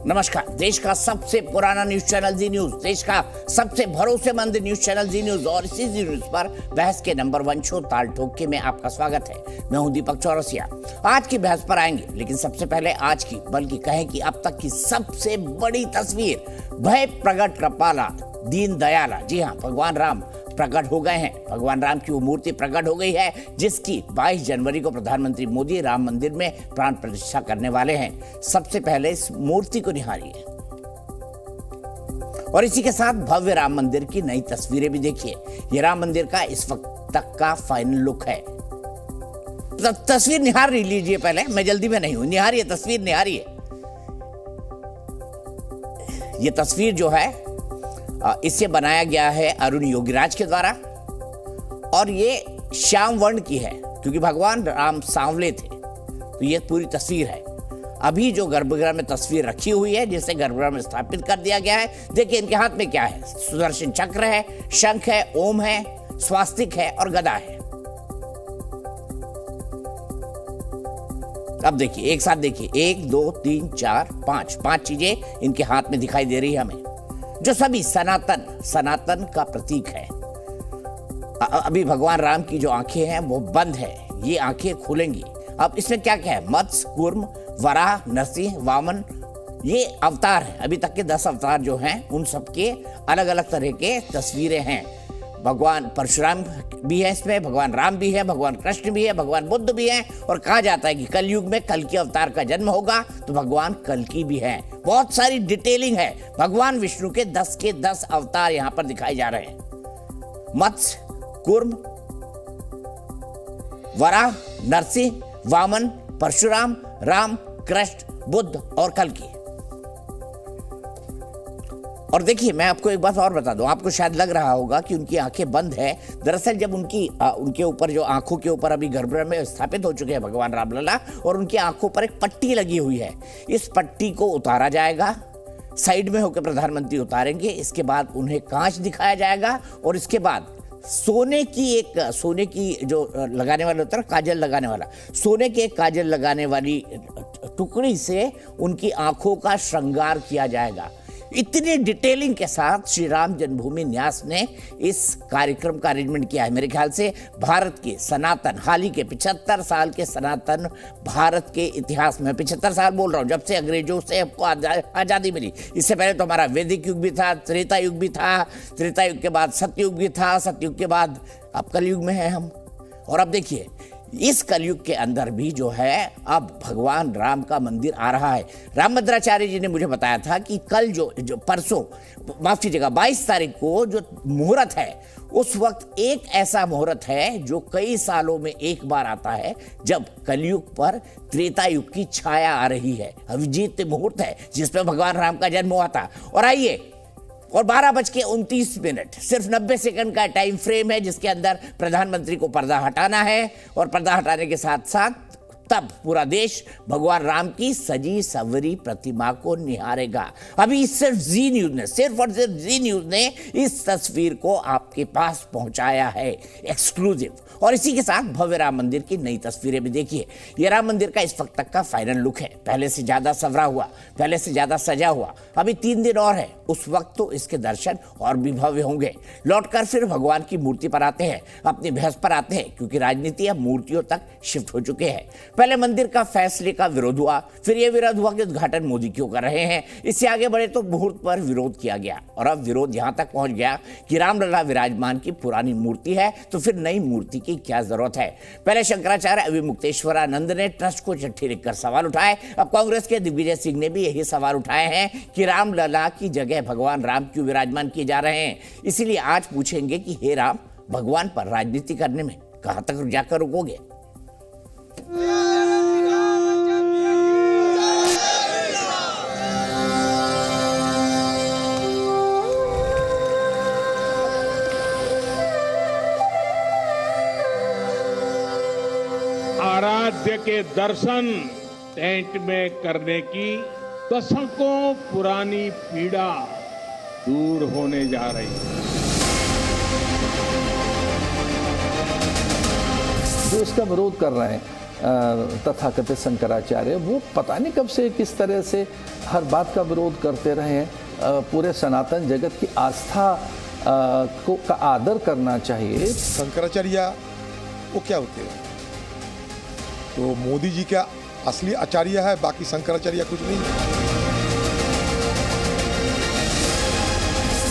नमस्कार। देश का सबसे पुराना न्यूज चैनल जी न्यूज, देश का सबसे भरोसेमंद न्यूज चैनल जी न्यूज और इसी जी न्यूज पर बहस के नंबर 1 शो ताल ठोक के में आपका स्वागत है। मैं हूं दीपक चौरसिया। आज की बहस पर आएंगे, लेकिन सबसे पहले आज की बल्कि कहें कि अब तक की सबसे बड़ी तस्वीर भय प्रगट कृपाला दीन दयाला। जी हाँ, भगवान राम प्रकट हो गए हैं। भगवान राम की वो मूर्ति प्रकट हो गई है जिसकी 22 जनवरी को प्रधानमंत्री मोदी राम मंदिर में प्राण प्रतिष्ठा करने वाले हैं। सबसे पहले इस मूर्ति को निहारिए और इसी के साथ भव्य राम मंदिर की नई तस्वीरें भी देखिए। ये राम मंदिर का इस वक्त तक का फाइनल लुक है। तस्वीर निहार लीजिए पहले, मैं जल्दी में नहीं हूं। निहारिए, तस्वीर निहारिए। ये तस्वीर जो है इसे बनाया गया है अरुण योगीराज के द्वारा और ये श्याम वर्ण की है क्योंकि भगवान राम सांवले थे। तो ये पूरी तस्वीर है। अभी जो गर्भगृह में तस्वीर रखी हुई है जिसे गर्भगृह में स्थापित कर दिया गया है, देखिए इनके हाथ में क्या है। सुदर्शन चक्र है, शंख है, ओम है, स्वास्तिक है और गदा है। अब देखिए, एक साथ देखिए, 1 2 3 4 5 चीजें इनके हाथ में दिखाई दे रही है हमें, जो सभी सनातन का प्रतीक है। अभी भगवान राम की जो आंखें हैं वो बंद है, ये आंखें खुलेंगी। अब इसमें क्या क्या है? मत्स्य, कूर्म, वराह, नरसिंह, वामन, ये अवतार हैं। अभी तक के 10 अवतार जो हैं उन सबके अलग अलग तरह के तस्वीरें हैं। भगवान परशुराम भी है इसमें, भगवान राम भी है, भगवान कृष्ण भी है, भगवान बुद्ध भी है और कहा जाता है कि कलयुग में कल्कि अवतार का जन्म होगा तो भगवान कल्कि भी है। बहुत सारी डिटेलिंग है। भगवान विष्णु के 10 के 10 अवतार यहां पर दिखाए जा रहे हैं। मत्स्य, कूर्म, वराह, नरसिंह, वामन, परशुराम, राम, कृष्ण, बुद्ध और कल्कि। और देखिए, मैं आपको एक बात और बता दूं, आपको शायद लग रहा होगा कि उनकी आंखें बंद है। दरअसल जब उनके ऊपर जो आंखों के ऊपर अभी गर्भगृह में स्थापित हो चुके हैं भगवान रामलला, और उनकी आंखों पर एक पट्टी लगी हुई है। इस पट्टी को उतारा जाएगा, साइड में होकर प्रधानमंत्री उतारेंगे। इसके बाद उन्हें कांच दिखाया जाएगा और इसके बाद सोने की जो लगाने वाला होता है, काजल लगाने वाला, सोने के एक काजल लगाने वाली टुकड़ी से उनकी आंखों का श्रृंगार किया जाएगा। इतनी डिटेलिंग के साथ श्री राम जन्मभूमि न्यास ने इस कार्यक्रम का अरेंजमेंट किया है। मेरे ख्याल से भारत के सनातन, हाल ही के 75 साल के सनातन भारत के इतिहास में, 75 साल बोल रहा हूँ, जब से अंग्रेजों से आपको आज़ादी मिली। इससे पहले तो हमारा वैदिक युग भी था, त्रेता युग भी था, त्रेता युग के बाद सतयुग भी था, सतयुग के बाद अब कलयुग में हैं हम। और अब देखिए, इस कलयुग के अंदर भी जो है अब भगवान राम का मंदिर आ रहा है। रामभद्राचार्य जी ने मुझे बताया था कि कल जो परसों, माफ कीजिएगा, 22 तारीख को जो मुहूर्त है, उस वक्त एक ऐसा मुहूर्त है जो कई सालों में एक बार आता है, जब कलयुग पर त्रेता युग की छाया आ रही है। अभिजीत मुहूर्त है जिसमें भगवान राम का जन्म हुआ था। और आइए, और 12:29, सिर्फ 90 सेकंड का टाइम फ्रेम है जिसके अंदर प्रधानमंत्री को पर्दा हटाना है और पर्दा हटाने के साथ साथ तब पूरा देश भगवान राम की सजी सवरी प्रतिमा को निहारेगा। अभी सिर्फ जी न्यूज ने, सिर्फ और सिर्फ जी न्यूज ने इस तस्वीर को आपके पास पहुंचाया है, एक्सक्लूसिव। और इसी के साथ भव्य राम मंदिर की नई तस्वीरें भी देखिए। यह राम मंदिर का इस वक्त तक का फाइनल लुक है। पहले से ज्यादा संवरा हुआ, पहले से ज्यादा सजा हुआ। अभी 3 दिन और है, उस वक्त तो इसके दर्शन और भी भव्य होंगे। लौटकर फिर भगवान की मूर्ति पर आते हैं, अपनी बहस पर आते हैं, क्योंकि राजनीति अब मूर्तियों तक शिफ्ट हो चुके हैं। पहले मंदिर का फैसले का विरोध हुआ, फिर यह विरोध हुआ कि उद्घाटन मोदी क्यों कर रहे हैं। इससे आगे बढ़े तो मुहूर्त पर विरोध किया गया और अब विरोध यहां तक पहुंच गया कि रामलला विराजमान की पुरानी मूर्ति है तो फिर नई मूर्ति की क्या जरूरत है। पहले शंकराचार्य अभिमुक्तेश्वरानंद ने ट्रस्ट को चिट्ठी लिखकर सवाल उठाए। अब कांग्रेस के दिग्विजय सिंह ने भी यही सवाल उठाए हैं कि रामलला की जगह भगवान राम क्यों विराजमान किए जा रहे हैं। इसीलिए आज पूछेंगे कि हे राम, भगवान पर राजनीति करने में कहां तक जाकर रुकोगे। आराध्य के दर्शन टेंट में करने की दशकों पुरानी पीड़ा दूर होने जा रही है। जो इसका विरोध कर रहे हैं तथाकथित शंकराचार्य, वो पता नहीं कब से किस तरह से हर बात का विरोध करते रहे हैं। पूरे सनातन जगत की आस्था का आदर करना चाहिए। शंकराचार्य वो क्या होते हैं? तो मोदी जी का असली आचार्य है, बाकी शंकराचार्य कुछ नहीं है।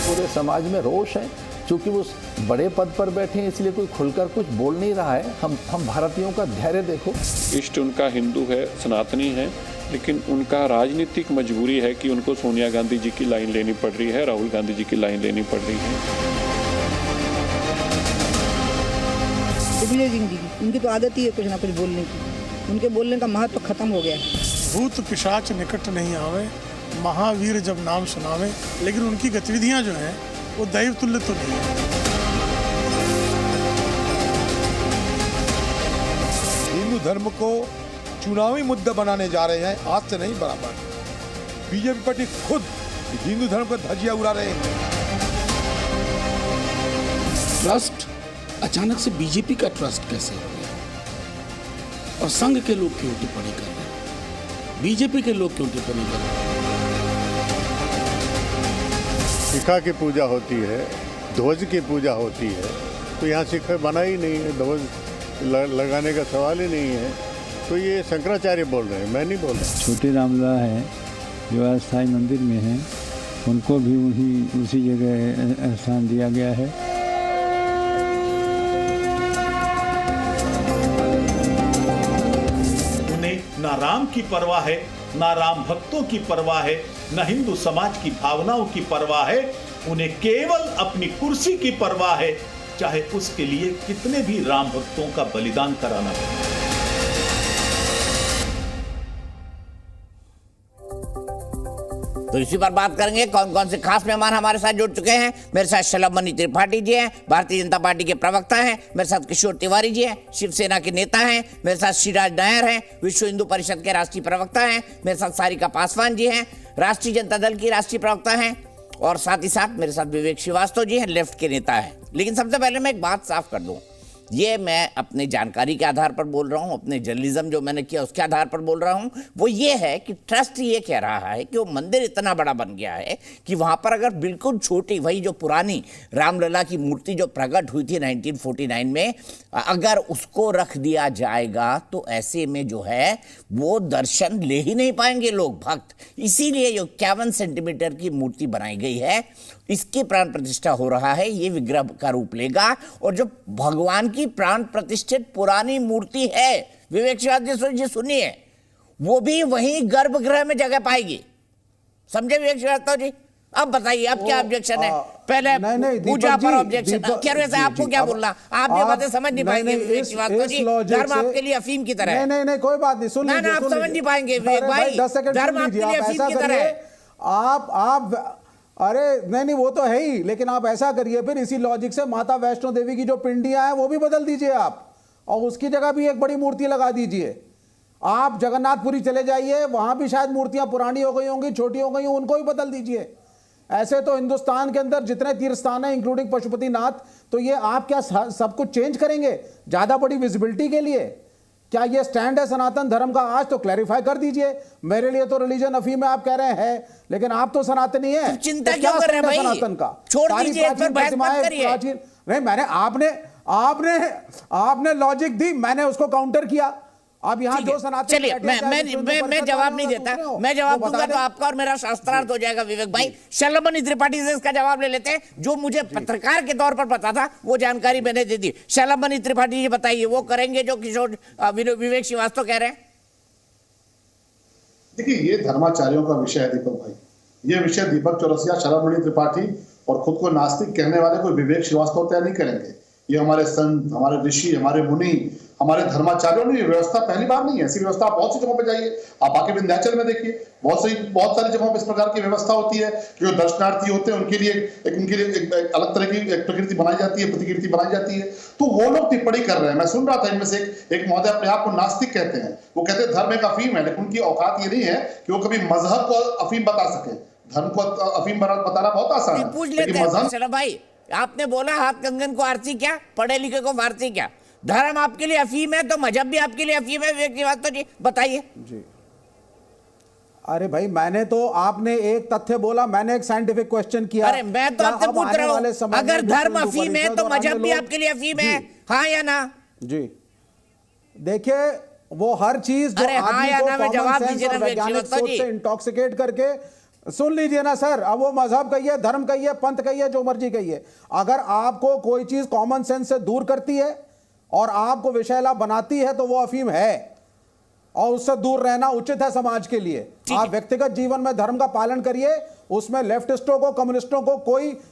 पूरे समाज में रोष है, क्योंकि वो बड़े पद पर बैठे हैं, इसलिए कोई खुलकर कुछ बोल नहीं रहा है। हम भारतीयों का धैर्य देखो। इष्ट उनका हिंदू है, सनातनी है, लेकिन उनका राजनीतिक मजबूरी है कि उनको सोनिया गांधी जी की लाइन लेनी पड़ रही है, राहुल गांधी जी की लाइन लेनी पड़ रही है। दिग्विजय सिंह जी की, उनकी तो आदत ही है कुछ ना कुछ बोलने की। उनके बोलने का महत्व खत्म हो गया है। भूत पिशाच निकट नहीं आवे, महावीर जब नाम सुनावे। लेकिन उनकी गतिविधियां जो हैं वो दैव तुल्य तो नहीं है। हिंदू धर्म को चुनावी मुद्दा बनाने जा रहे हैं, आज से नहीं बराबर। बीजेपी पार्टी खुद हिंदू धर्म का धज्जिया उड़ा रहे हैं। ट्रस्ट अचानक से बीजेपी का ट्रस्ट कैसे हो गया? और संघ के लोग क्यों टिप्पणी कर रहे हैं? बीजेपी के लोग क्यों टिप्पणी कर रहे हैं? शिखा की पूजा होती है, ध्वज की पूजा होती है, तो यहाँ शिखा बना ही नहीं है, ध्वज लगाने का सवाल ही नहीं है। तो ये शंकराचार्य बोल रहे हैं, मैं नहीं बोल रहा। छोटे रामलला है जो अस्थाई मंदिर में हैं, उनको भी उसी जगह स्थान दिया गया है। उन्हें ना राम की परवाह है, ना राम भक्तों की परवाह है, न हिंदू समाज की भावनाओं की परवाह है। उन्हें केवल अपनी कुर्सी की परवाह है, चाहे उसके लिए कितने भी राम भक्तों का बलिदान कराना पड़े। तो इसी पर बात करेंगे कौन कौन से खास मेहमान हमारे साथ जुड़ चुके हैं। मेरे साथ शलभमणि त्रिपाठी जी हैं, भारतीय जनता पार्टी के प्रवक्ता हैं। मेरे साथ किशोर तिवारी जी हैं, शिवसेना के नेता हैं। मेरे साथ श्रीराज नायर हैं, विश्व हिंदू परिषद के राष्ट्रीय प्रवक्ता हैं। मेरे साथ सारिका पासवान जी हैं, राष्ट्रीय जनता दल की राष्ट्रीय प्रवक्ता हैं। और साथ ही साथ मेरे साथ विवेक श्रीवास्तव जी हैं, लेफ्ट के नेता हैं। लेकिन सबसे पहले मैं एक बात साफ कर दूं, ये मैं अपनी जानकारी के आधार पर बोल रहा हूँ, अपने जर्नलिज्म जो मैंने किया उसके आधार पर बोल रहा हूँ। वो ये है कि ट्रस्ट ये कह रहा है कि वो मंदिर इतना बड़ा बन गया है कि वहाँ पर अगर बिल्कुल छोटी वही जो पुरानी रामलला की मूर्ति जो प्रकट हुई थी 1949 में, अगर उसको रख दिया जाएगा तो ऐसे में जो है वो दर्शन ले ही नहीं पाएंगे लोग, भक्त। इसीलिए जो 51 सेंटीमीटर की मूर्ति बनाई गई है, इसकी प्राण प्रतिष्ठा हो रहा है। ये विग्रह का रूप लेगा और जो भगवान की प्राण प्रतिष्ठित पुरानी मूर्ति है, विवेक श्रीवास्तव जी सुनिए, वो भी वहीं गर्भगृह में जगह पाएगी। समझे विवेक श्रीवास्तव जी? अब बताइए अब क्या ऑब्जेक्शन है? पहले पूजा पर ऑब्जेक्शन, क्या वैसे आपको क्या बोलना? आप ये बातें समझ नहीं पाएंगे विवेक श्रीवास्तव जी। धर्म आपके लिए अफीम की तरह है। नहीं कोई बात नहीं, सुन लीजिए, आप समझ नहीं पाएंगे विवेक भाई, धर्म आपके लिए अफीम की तरह है। आप अरे नहीं वो तो है ही, लेकिन आप ऐसा करिए फिर इसी लॉजिक से माता वैष्णो देवी की जो पिंडियां हैं वो भी बदल दीजिए आप, और उसकी जगह भी एक बड़ी मूर्ति लगा दीजिए। आप जगन्नाथपुरी चले जाइए, वहां भी शायद मूर्तियां पुरानी हो गई होंगी, छोटी हो गई, उनको भी बदल दीजिए। ऐसे तो हिंदुस्तान के अंदर जितने तीर्थ स्थान है इंक्लूडिंग पशुपतिनाथ, तो ये आप क्या सब कुछ चेंज करेंगे ज्यादा बड़ी विजिबिलिटी के लिए? क्या ये स्टैंड है सनातन धर्म का? आज तो क्लैरिफाई कर दीजिए। मेरे लिए तो रिलीजन अफीम है आप कह रहे हैं, लेकिन आप तो सनातनी हैं, तो चिंता क्यों कर रहे हैं भाई? सनातन का छोड़ दीजिए, इस पर बहस मत करिए। नहीं, मैंने आपने लॉजिक दी, मैंने उसको काउंटर किया। अब यहाँ जो सनातन, चलिए मैं जवाब नहीं देता, मैं जवाब दूंगा तो आपका और मेरा शास्त्रार्थ हो जाएगा विवेक भाई। शलभमणि त्रिपाठी से इसका जवाब ले लेते हैं। जो मुझे पत्रकार के तौर पर पता था वो जानकारी मैंने दे दी। शलभमणि त्रिपाठी जी बताइए, वो करेंगे जो किशोर विवेक श्रीवास्तव कह रहे हैं? देखिए, ये धर्माचार्यों का विषय है दीपक भाई। ये विषय दीपक चौरसिया, शलभमणि त्रिपाठी और खुद को नास्तिक कहने वाले कोई विवेक श्रीवास्तव तय नहीं करेंगे। ये हमारे संत, हमारे ऋषि, हमारे मुनि, हमारे धर्माचार्यों ने ये व्यवस्था पहली बार नहीं है। ऐसी व्यवस्था आप बहुत सी जगहों पे जाइए, आप आके विंध्याचल में देखिए, बहुत सारी जगहों पे इस प्रकार की व्यवस्था होती है कि जो दर्शनार्थी होते हैं उनके लिए एक अलग तरह की एक प्रकृति बनाई जाती है, प्रतिकृति बनाई जाती है। तो वो लोग टिप्पणी कर रहे हैं। मैं सुन रहा था इनमें से एक महोदय अपने आप को नास्तिक कहते हैं। वो कहते हैं धर्म एक अफीम है, लेकिन उनकी औकात ये नहीं है कि वो कभी मजहब को अफीम बता सके। धर्म को अफीम बताना बहुत आसान है। पूछ लेते हैं भाई, आपने बोला हाथ कंगन को आरती क्या, पढ़े लिखे को वारती क्या? धर्म आपके लिए अफीम है तो मजहब भी आपके लिए अफीम है विवेक श्रीवास्तव जी, बताइए। जी अरे भाई, मैंने तो, आपने एक तथ्य बोला, मैंने एक साइंटिफिक क्वेश्चन किया। अरे मैं तो आपसे पूछ रहा हूं, अगर धर्म अफीम है तो मजहब भी आपके लिए अफीम है, हाँ या ना? जी देखिए, वो हर चीज जो आदमी को कॉमन सेंस और वैज्ञानिक सोच से इंटॉक्सिकेट करके, सुन लीजिए ना सर, अब वो मजहब कहिए, धर्म कहिए, पंथ कहिए, जो मर्जी कहिए, अगर आपको कोई चीज कॉमन सेंस से दूर करती है और आपको विषैला बनाती है तो वो अफीम है, और उससे दूर रहना उचित है समाज के लिए। आप व्यक्तिगत जीवन में धर्म का पालन करिए, उसमें लेफ्टिस्टों को, कम्युनिस्टों को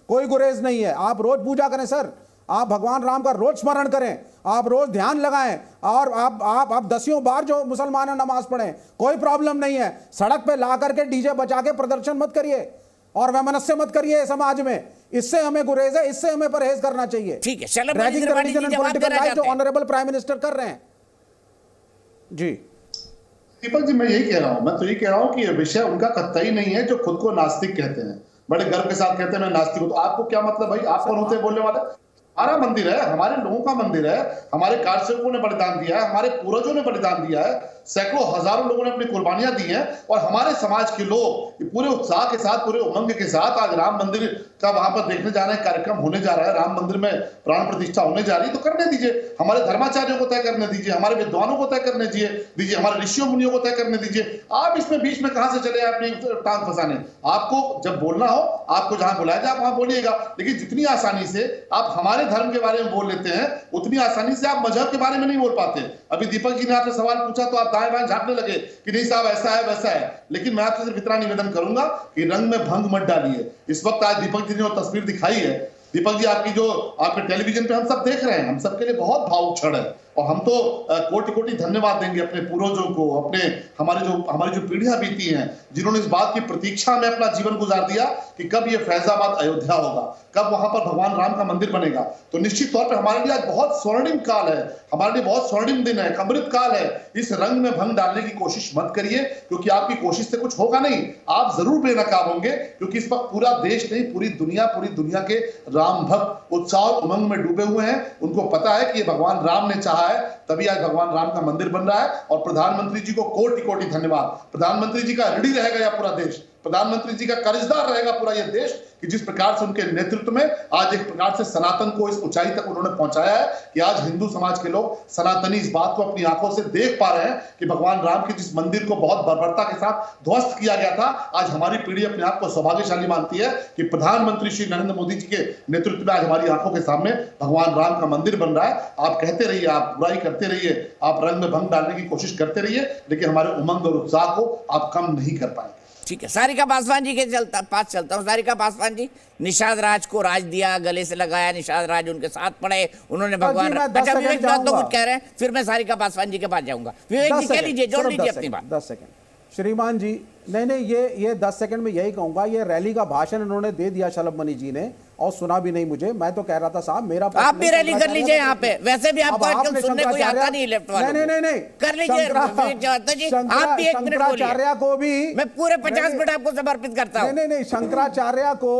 कोई गुरेज नहीं है। आप रोज पूजा करें सर, आप भगवान राम का रोज स्मरण करें, आप रोज ध्यान लगाएं, और आप दसियों बार जो मुसलमान है नमाज पढ़ें, कोई प्रॉब्लम नहीं है। सड़क पे ला करके डीजे बजा के प्रदर्शन मत करिए और वैमनस्य मत करिए समाज में, इससे हमें गुरेज है, इससे हमें परहेज करना चाहिए। ठीक है, जो ऑनरेबल प्राइम मिनिस्टर कर रहे हैं। जी दीपक जी, मैं यही कह रहा हूं, मैं तो यही कह रहा हूं कि विषय उनका कतई नहीं है जो खुद को नास्तिक कहते हैं, बड़े गर्व के साथ कहते हैं मैं नास्तिक हूं। तो आपको क्या मतलब भाई, आप कौन होते हैं बोलने वाले? हमारा मंदिर है, हमारे लोगों का मंदिर है, हमारे कारसेवकों ने बलिदान दिया है, हमारे पूर्वजों ने बलिदान दिया है, सैकड़ों हजारों लोगों ने अपनी कुर्बानियां दी हैं, और हमारे समाज के लोग पूरे उत्साह के साथ, पूरे उमंग के साथ आज राम मंदिर का वहां पर देखने जा रहे हैं, कार्यक्रम होने जा रहा है, राम मंदिर में प्राण प्रतिष्ठा होने जा रही है, तो करने दीजिए। हमारे धर्माचार्यों को तय करने दीजिए, हमारे विद्वानों को तय करने दीजिए, हमारे ऋषियों मुनियों को तय करने दीजिए। आप इसमें बीच में कहां से चले अपनी टांग फंसाने? आपको जब बोलना हो, आपको जहां बुलाया जाए आप वहां बोलिएगा, लेकिन जितनी आसानी से आप हमारे धर्म के बारे में बोल लेते हैं, उतनी आसानी से आप मजहब के बारे में नहीं बोल पाते। अभी दीपक जी ने आपसे सवाल पूछा तो आप दाएं बाएं झांकने लगे कि नहीं साहब ऐसा है वैसा है, लेकिन मैं आपसे सिर्फ इतना निवेदन करूंगा कि रंग में भंग मत डालिए। इस वक्त आज दीपक जी ने जो तस्वीर दिखाई है, दीपक जी आपकी जो आपके टेलीविजन पे हम सब देख रहे हैं, हम सबके लिए बहुत भावुक क्षण है, और हम तो कोटि कोटि धन्यवाद देंगे अपने पूर्वजों को, हमारी जो पीढ़ियां बीती हैं, जिन्होंने इस बात की प्रतीक्षा में अपना जीवन गुजार दिया कि कब ये फैजाबाद अयोध्या होगा, कब वहां पर भगवान राम का मंदिर बनेगा। तो निश्चित तौर पर हमारे लिए आज बहुत स्वर्णिम काल है, हमारे लिए बहुत स्वर्णिम दिन है, अमृत काल है। इस रंग में भंग डालने की कोशिश मत करिए, क्योंकि आपकी कोशिश से कुछ होगा नहीं, आप जरूर बेनकाब होंगे, क्योंकि इस वक्त पूरा देश नहीं, पूरी दुनिया के राम भक्त उत्साह और उमंग में डूबे हुए हैं। उनको पता है कि ये भगवान राम ने चाहा है, तभी आज भगवान राम का मंदिर बन रहा है। और प्रधानमंत्री जी को कोटि कोटि धन्यवाद। प्रधानमंत्री जी का ऋणी रहेगा यह पूरा देश, प्रधानमंत्री जी का कर्जदार रहेगा पूरा यह देश, कि जिस प्रकार से उनके नेतृत्व में आज एक प्रकार से सनातन को इस ऊंचाई तक उन्होंने पहुंचाया है कि आज हिंदू समाज के लोग, सनातनी, इस बात को अपनी आंखों से देख पा रहे हैं कि भगवान राम के जिस मंदिर को बहुत बर्बरता के साथ ध्वस्त किया गया था, आज हमारी पीढ़ी अपने आप को सौभाग्यशाली मानती है कि प्रधानमंत्री श्री नरेंद्र मोदी जी के नेतृत्व में आज हमारी आंखों के सामने भगवान राम का मंदिर बन रहा है। आप कहते रहिए, आप बुराई करते रहिए, आप रंग में भंग डालने की कोशिश करते रहिए, लेकिन हमारे उमंग और उत्साह को आप कम नहीं कर पाएंगे। ठीक है, सारिका पासवान जी के पास चलता हूँ। सारिका पासवान जी, निषाद राज को राज दिया, गले से लगाया, निषाद राज उनके साथ पड़े, उन्होंने भगवान, अच्छा विवेक तो कुछ कह रहे हैं, फिर मैं सारिका पासवान जी के पास जाऊंगा। विवेक जी कह लीजिए, जोड़ लीजिए अपनी बात। 10 सेकंड श्रीमान जी। नहीं, ये 10 सेकंड में यही कहूंगा, ये रैली का भाषण इन्होंने दे दिया शलभ मणि जी ने, और सुना भी नहीं मुझे। मैं तो कह रहा था साहब, मेरा आप भी रैली कर लीजिए यहाँ पे, वैसे भी आपको आजकल सुनने कोई आता नहीं लेफ्ट वालों को। नहीं कर लीजिए आप भी 1 मिनट बोलिए। शंकराचार्य को भी मैं पूरे 50 मिनट आपको समर्पित करता हूँ। नहीं, शंकराचार्य को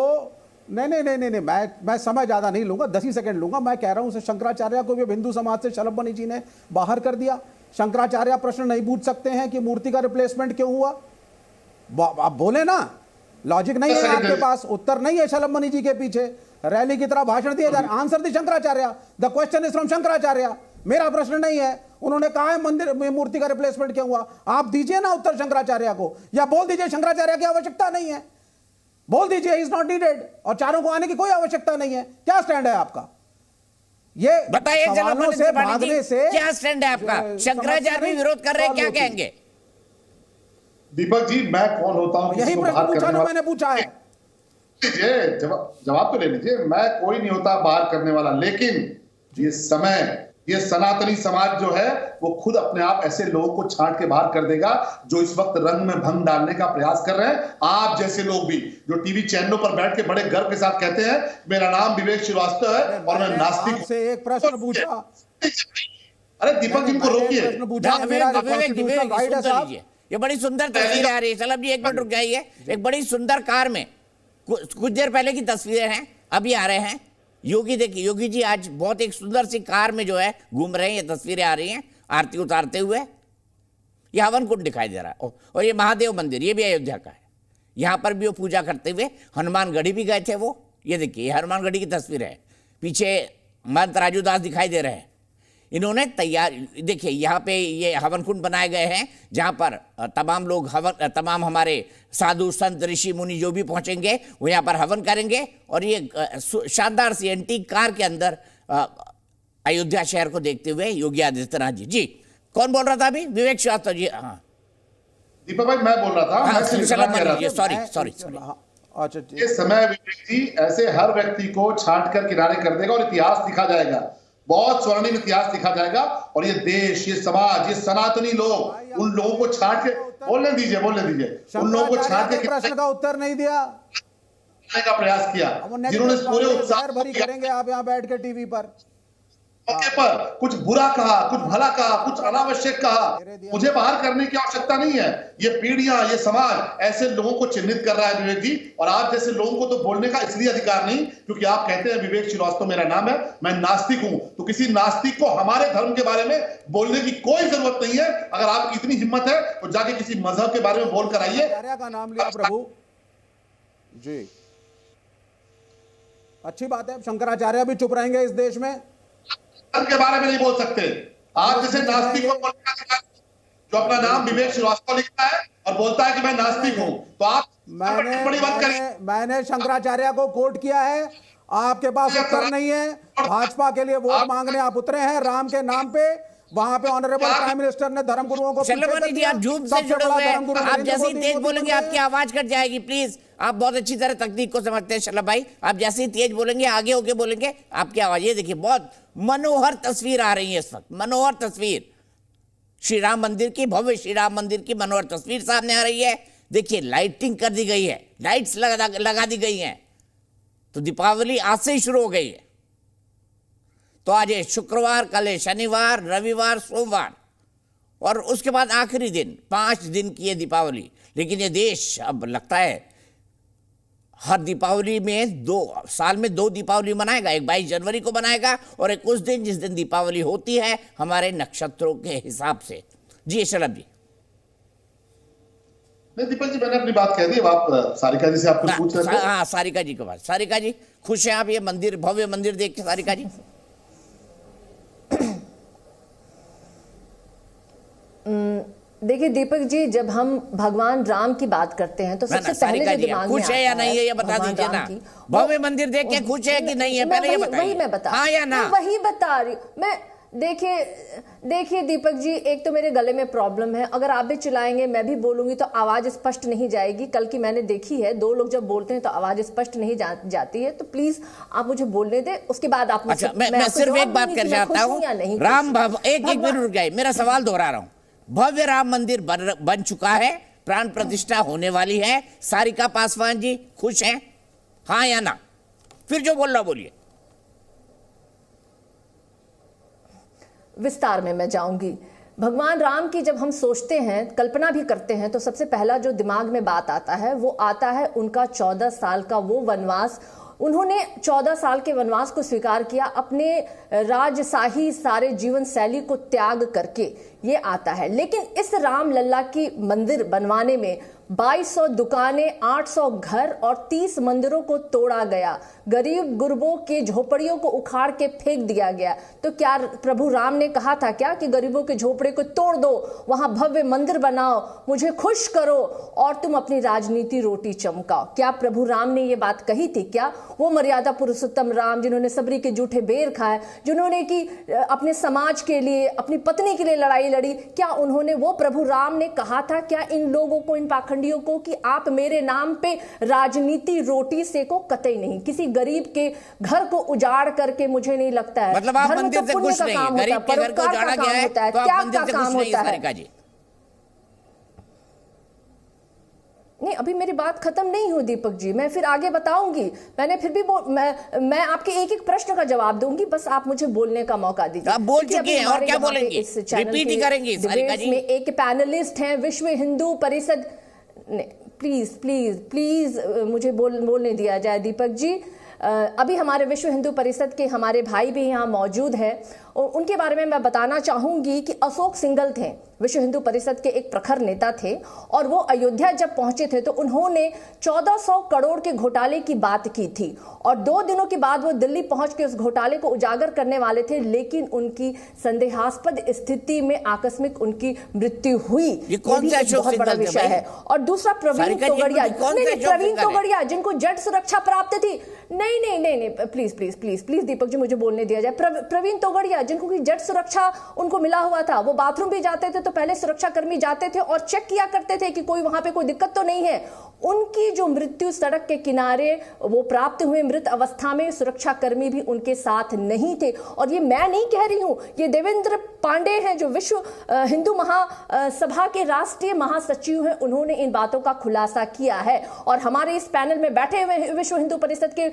नहीं, मैं समय ज्यादा नहीं लूंगा, 10 ही सेकंड लूंगा। मैं कह रहा हूं शंकराचार्य को भी हिंदू समाज से शलभ मणि जी ने बाहर कर दिया। शंकराचार्य प्रश्न नहीं पूछ सकते हैं कि मूर्ति का रिप्लेसमेंट क्यों हुआ, आप बोले ना, लॉजिक नहीं है आपके पास, उत्तर नहीं है शलभ मणि जी के पीछे। रैली की तरह भाषण दिया जा रहा, answer the Shankaracharya, the question is from Shankaracharya, मेरा प्रश्न नहीं है। उन्होंने कहा है मंदिर में मूर्ति का रिप्लेसमेंट क्यों हुआ, आप दीजिए ना उत्तर शंकराचार्य को, या बोल दीजिए शंकराचार्य की आवश्यकता नहीं है, बोल दीजिए इज नॉट नीडेड, और चारों को आने की कोई आवश्यकता नहीं है। क्या स्टैंड है आपका? ये बताइए सवालों से भागने से क्या स्टैंड है आपका? शंकराचार्य भी विरोध कर रहे हैं, क्या कहेंगे? दीपक जी, मैं कौन होता हूं? यही प्रश्न पूछा ना मैंने, पूछा है, जवाब तो ले लीजिए। मैं कोई नहीं होता बाहर करने वाला, लेकिन ये समय, ये सनातनी समाज जो है वो खुद अपने आप ऐसे लोगों को छांट के बाहर कर देगा जो इस वक्त रंग में भंग डालने का प्रयास कर रहे हैं। आप जैसे लोग भी जो टीवी चैनलों पर बैठ के बड़े गर्व के साथ कहते हैं मेरा नाम विवेक श्रीवास्तव है और मैं नास्तिक से एक प्रश्न पूछा। अरे दीपक जी को रोकिए, ये बड़ी सुंदर तस्वीर आ रही है। चलो अभी 1 मिनट रुक जाइए। एक बड़ी सुंदर कार में कुछ देर पहले की तस्वीरें हैं, अभी आ रहे हैं। योगी देखिए, योगी जी आज बहुत एक सुंदर सी कार में जो है घूम रहे हैं, ये तस्वीरें आ रही हैं आरती उतारते हुए। ये हवन कुंड दिखाई दे रहा है और ये महादेव मंदिर, ये भी अयोध्या का है। यहाँ पर भी वो पूजा करते हुए हनुमानगढ़ी भी गए थे वो। ये देखिए, ये हनुमानगढ़ी की तस्वीर है। पीछे महंत राजू दास दिखाई दे रहे हैं। इन्होंने तैयार, देखिए यहाँ पे ये हवन कुंड बनाए गए हैं जहाँ पर तमाम लोग हवन, तमाम हमारे साधु संत ऋषि मुनि जो भी पहुंचेंगे वो यहाँ पर हवन करेंगे। और ये शानदार सी एंटीक कार के अंदर अयोध्या शहर को देखते हुए योगी आदित्यनाथ जी। जी कौन बोल रहा था अभी? विवेक श्रीवास्तव जी। हाँ दीपक भाई मैं बोल रहा था। सॉरी। अच्छा, ये समय विवेक जी ऐसे हर व्यक्ति को छांट कर किनारे कर देगा और इतिहास लिखा जाएगा, बहुत स्वर्णिम इतिहास लिखा जाएगा। और ये देश, ये समाज, ये सनातनी लोग, उन लोगों को छांट के बोलने दीजिए उन लोगों को छांट के प्रश्न का उत्तर नहीं दिया का प्रयास किया, जिन्होंने पूरे उत्साह भरी करेंगे आप यहाँ बैठ के टीवी पर मौके पर कुछ बुरा कहा, कुछ भला कहा, कुछ अनावश्यक कहा। मुझे बाहर करने की आवश्यकता नहीं है। ये पीढ़ियां, ये समाज ऐसे लोगों को चिन्हित कर रहा है विवेक जी। और आप जैसे लोगों को तो बोलने का इसलिए अधिकार नहीं क्योंकि आप कहते हैं विवेक श्रीवास्तव मेरा नाम है, मैं नास्तिक हूं। तो किसी नास्तिक को हमारे धर्म के बारे में बोलने की कोई जरूरत नहीं है। अगर आपकी इतनी हिम्मत है तो जाके किसी मजहब के बारे में बोलकर आइए। का नाम लिया प्रभु जी, अच्छी बात है। शंकराचार्य भी चुप रहेंगे इस देश में, के बारे में नहीं बोल सकते। आप जैसे नास्तिक को जो अपना नाम विवेक श्रीवास्तव लिखता है और बोलता है कि मैं नास्तिक हूं, तो आप बड़ी बात करें। मैंने शंकराचार्य को कोट किया है, आपके पास उत्तर नहीं है। भाजपा के लिए वोट मांगने आप उतरे हैं राम के नाम पे। वहां पे ऑनरेबल प्राइम मिनिस्टर ने धर्म गुरुओं को आप झूम से जुड़े हुए हैं। आप जैसे तेज बोलेंगे आपकी आवाज कट जाएगी। प्लीज, आप बहुत अच्छी तरह तकनीक को समझते हैं शलभ भाई। आप जैसे ही तेज बोलेंगे, आगे होके बोलेंगे, आपकी आवाज, ये देखिए बहुत मनोहर तस्वीर आ रही है इस वक्त। मनोहर तस्वीर श्री राम मंदिर की, भव्य श्री राम मंदिर की मनोहर तस्वीर सामने आ रही है। देखिए लाइटिंग कर दी गई है, लाइट्स लगा दी गई हैं। तो दीपावली आज से ही शुरू हो गई है। तो आज है शुक्रवार, कल है शनिवार, रविवार, सोमवार और उसके बाद आखिरी दिन, 5 दिन की है दीपावली। लेकिन ये देश अब लगता है हर दीपावली में साल में 2 दीपावली मनाएगा। एक 22 जनवरी को मनाएगा और एक उस दिन जिस दिन दीपावली होती है हमारे नक्षत्रों के हिसाब से। जी शलभ जी। नहीं दीपक जी, मैंने अपनी बात कह दी। आप सारिका जी से आप कुछ पूछ रहे थे? हाँ, सारिका जी के बाद। सारिका जी खुश हैं आप ये मंदिर, भव्य मंदिर देख के? सारिका जी देखिए दीपक जी, जब हम भगवान राम की बात करते हैं तो सबसे पहले जो दिमाग में खुश है या नहीं है ये बता दीजिए ना। भव्य मंदिर देख के खुश है कि नहीं है, पहले ये बताइए। वही मैं बता, हाँ या ना? वही बता रही मैं। देखिए दीपक जी, एक तो मेरे गले में प्रॉब्लम है। अगर आप भी चिल्लाएंगे, मैं भी बोलूंगी तो आवाज स्पष्ट नहीं जाएगी। कल की मैंने देखी है, 2 लोग जब बोलते हैं तो आवाज स्पष्ट नहीं जाती है। तो प्लीज आप मुझे बोलने दें, उसके बाद आप अच्छा, मैं सिर्फ एक बात कर चाहता हूँ। राम एक मिनट रुक जाए, मेरा सवाल दोहरा रहा हूँ। भव्य राम मंदिर बन चुका है, प्राण प्रतिष्ठा होने वाली है। सारिका पासवान जी खुश हैं, हाँ या ना? फिर जो बोल रहा बोलिए। विस्तार में मैं जाऊंगी। भगवान राम की जब हम सोचते हैं, कल्पना भी करते हैं, तो सबसे पहला जो दिमाग में बात आता है वो आता है उनका 14 साल का वो वनवास। उन्होंने 14 साल के वनवास को स्वीकार किया, अपने राजशाही सारे जीवन शैली को त्याग करके ये आता है। लेकिन इस राम लल्ला की मंदिर बनवाने में 2200 दुकानें, 800 घर और 30 मंदिरों को तोड़ा गया। गरीब गुरबों के झोपड़ियों को उखाड़ के फेंक दिया गया। तो क्या प्रभु राम ने कहा था क्या कि गरीबों के झोपड़े को तोड़ दो, वहां भव्य मंदिर बनाओ, मुझे खुश करो और तुम अपनी राजनीति रोटी चमकाओ? क्या प्रभु राम ने ये बात कही थी क्या? वो मर्यादा पुरुषोत्तम राम जिन्होंने सबरी के जूठे बेर खाए, जिन्होंने की अपने समाज के लिए, अपनी पत्नी के लिए लड़ाई लड़ी, क्या उन्होंने, वो प्रभु राम ने कहा था क्या इन लोगों को, इन पाखंडियों को कि आप मेरे नाम पे राजनीति रोटी सेको? कतई नहीं। किसी गरीब के घर को उजाड़ करके मुझे नहीं लगता है। मतलब आप मंदिर से खुश नहीं, गरीब के घर को उजाड़ा गया है तो आप मंदिर से खुश नहीं, सारिका जी? नहीं, अभी मेरी बात खत्म नहीं हुई दीपक जी, मैं फिर आगे बताऊंगी। मैंने फिर भी मैं आपके एक प्रश्न का जवाब दूंगी, बस आप मुझे बोलने का मौका दीजिए। आप बोल चुके हैं और क्या बोलेंगे? रिपीट ही करेंगे सारिका जी। में एक पैनलिस्ट हैं विश्व Hindu Parishad. Please please please मुझे बोलने दिया जाए दीपक जी। अभी हमारे विश्व हिंदू परिषद के हमारे भाई भी यहाँ मौजूद हैं और उनके बारे में मैं बताना चाहूंगी कि अशोक सिंघल थे, विश्व हिंदू परिषद के एक प्रखर नेता थे और वो अयोध्या जब पहुंचे थे तो उन्होंने 1400 करोड़ के घोटाले की बात की थी और 2 दिनों के बाद वो दिल्ली पहुंच के उस घोटाले को उजागर करने वाले थे, लेकिन उनकी संदेहास्पद स्थिति में आकस्मिक उनकी मृत्यु हुई। ये कौन सा अशोक बहुत बड़ा विषय है। और दूसरा प्रवीण तोगड़िया, प्रवीण तोगड़िया जिनको जेट सुरक्षा प्राप्त थी, नहीं प्लीज दीपक जी मुझे बोलने दिया जाए। प्रवीण तोगड़िया जिनको की जेट सुरक्षा उनको मिला हुआ था, वो बाथरूम भी जाते थे तो पहले सुरक्षा कर्मी जाते थे और चेक किया करते थे कि कोई वहां पे कोई दिक्कत तो नहीं है। उनकी जो मृत्यु सड़क के किनारे वो प्राप्त हुए मृत अवस्था में, सुरक्षा कर्मी भी उनके साथ नहीं थे। और ये मैं नहीं कह रही हूं, ये देवेंद्र पांडे हैं जो विश्व हिंदू महासभा के राष्ट्रीय महासचिव हैं, उन्होंने इन बातों का खुलासा किया है। और हमारे इस पैनल में बैठे हुए विश्व हिंदू परिषद के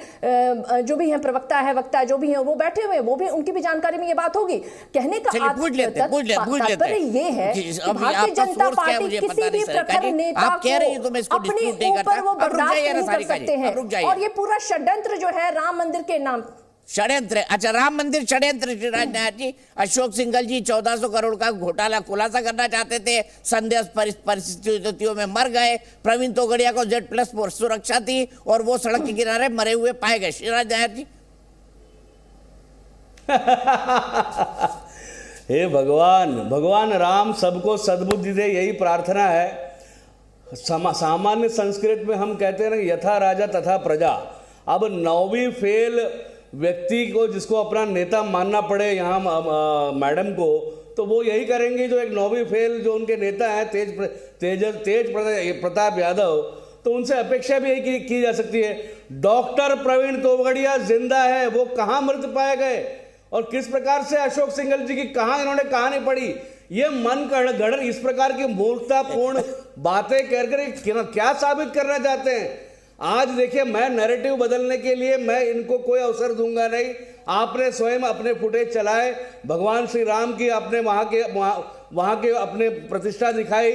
जो भी हैं प्रवक्ता है, वक्ता जो भी हैं वो बैठे हुए हैं, वो भी उनकी भी जानकारी में ये बात होगी। कहने का तात्पर्य ये है कि भारतीय जनता पार्टी किसी भी प्रखर नेता को अपने ऊपर वो बर्दाश्त नहीं कर सकते हैं। और ये पूरा षड्यंत्र जो है राम मंदिर के नाम षड्यंत्र, अच्छा राम मंदिर षड्यंत्र। श्रीराज नायक जी, अशोक सिंघल जी 1400 करोड़ का घोटाला खुलासा करना चाहते थे, संदेह परिस्थितियों में मर गए। प्रवीण तोगड़िया को जेड प्लस सुरक्षा थी और वो सड़क के किनारे मरे हुए पाए गए। श्रीराज नायक जी हे भगवान राम सबको सद्बुद्धि दे, यही प्रार्थना है। सामान्य संस्कृत में हम कहते हैं ना, यथा राजा तथा प्रजा। अब 9वीं फेल व्यक्ति को जिसको अपना नेता मानना पड़े यहाँ मैडम को, तो वो यही करेंगे जो एक 9वीं फेल जो उनके नेता हैं तेज प्रताप यादव, तो उनसे अपेक्षा भी यही की जा सकती है। डॉक्टर प्रवीण तोगड़िया जिंदा है, वो कहाँ मृत पाए गए और किस प्रकार से अशोक सिंघल जी की कहाँ इन्होंने कहानी पढ़ी, ये मन गढ़ इस प्रकार की मूर्खतापूर्ण बातें कर क्या साबित करना चाहते हैं। आज देखिए, मैं नैरेटिव बदलने के लिए मैं इनको कोई अवसर दूंगा नहीं। आपने स्वयं अपने फुटेज चलाए, भगवान श्री राम की आपने वहाँ के अपने प्रतिष्ठा दिखाई,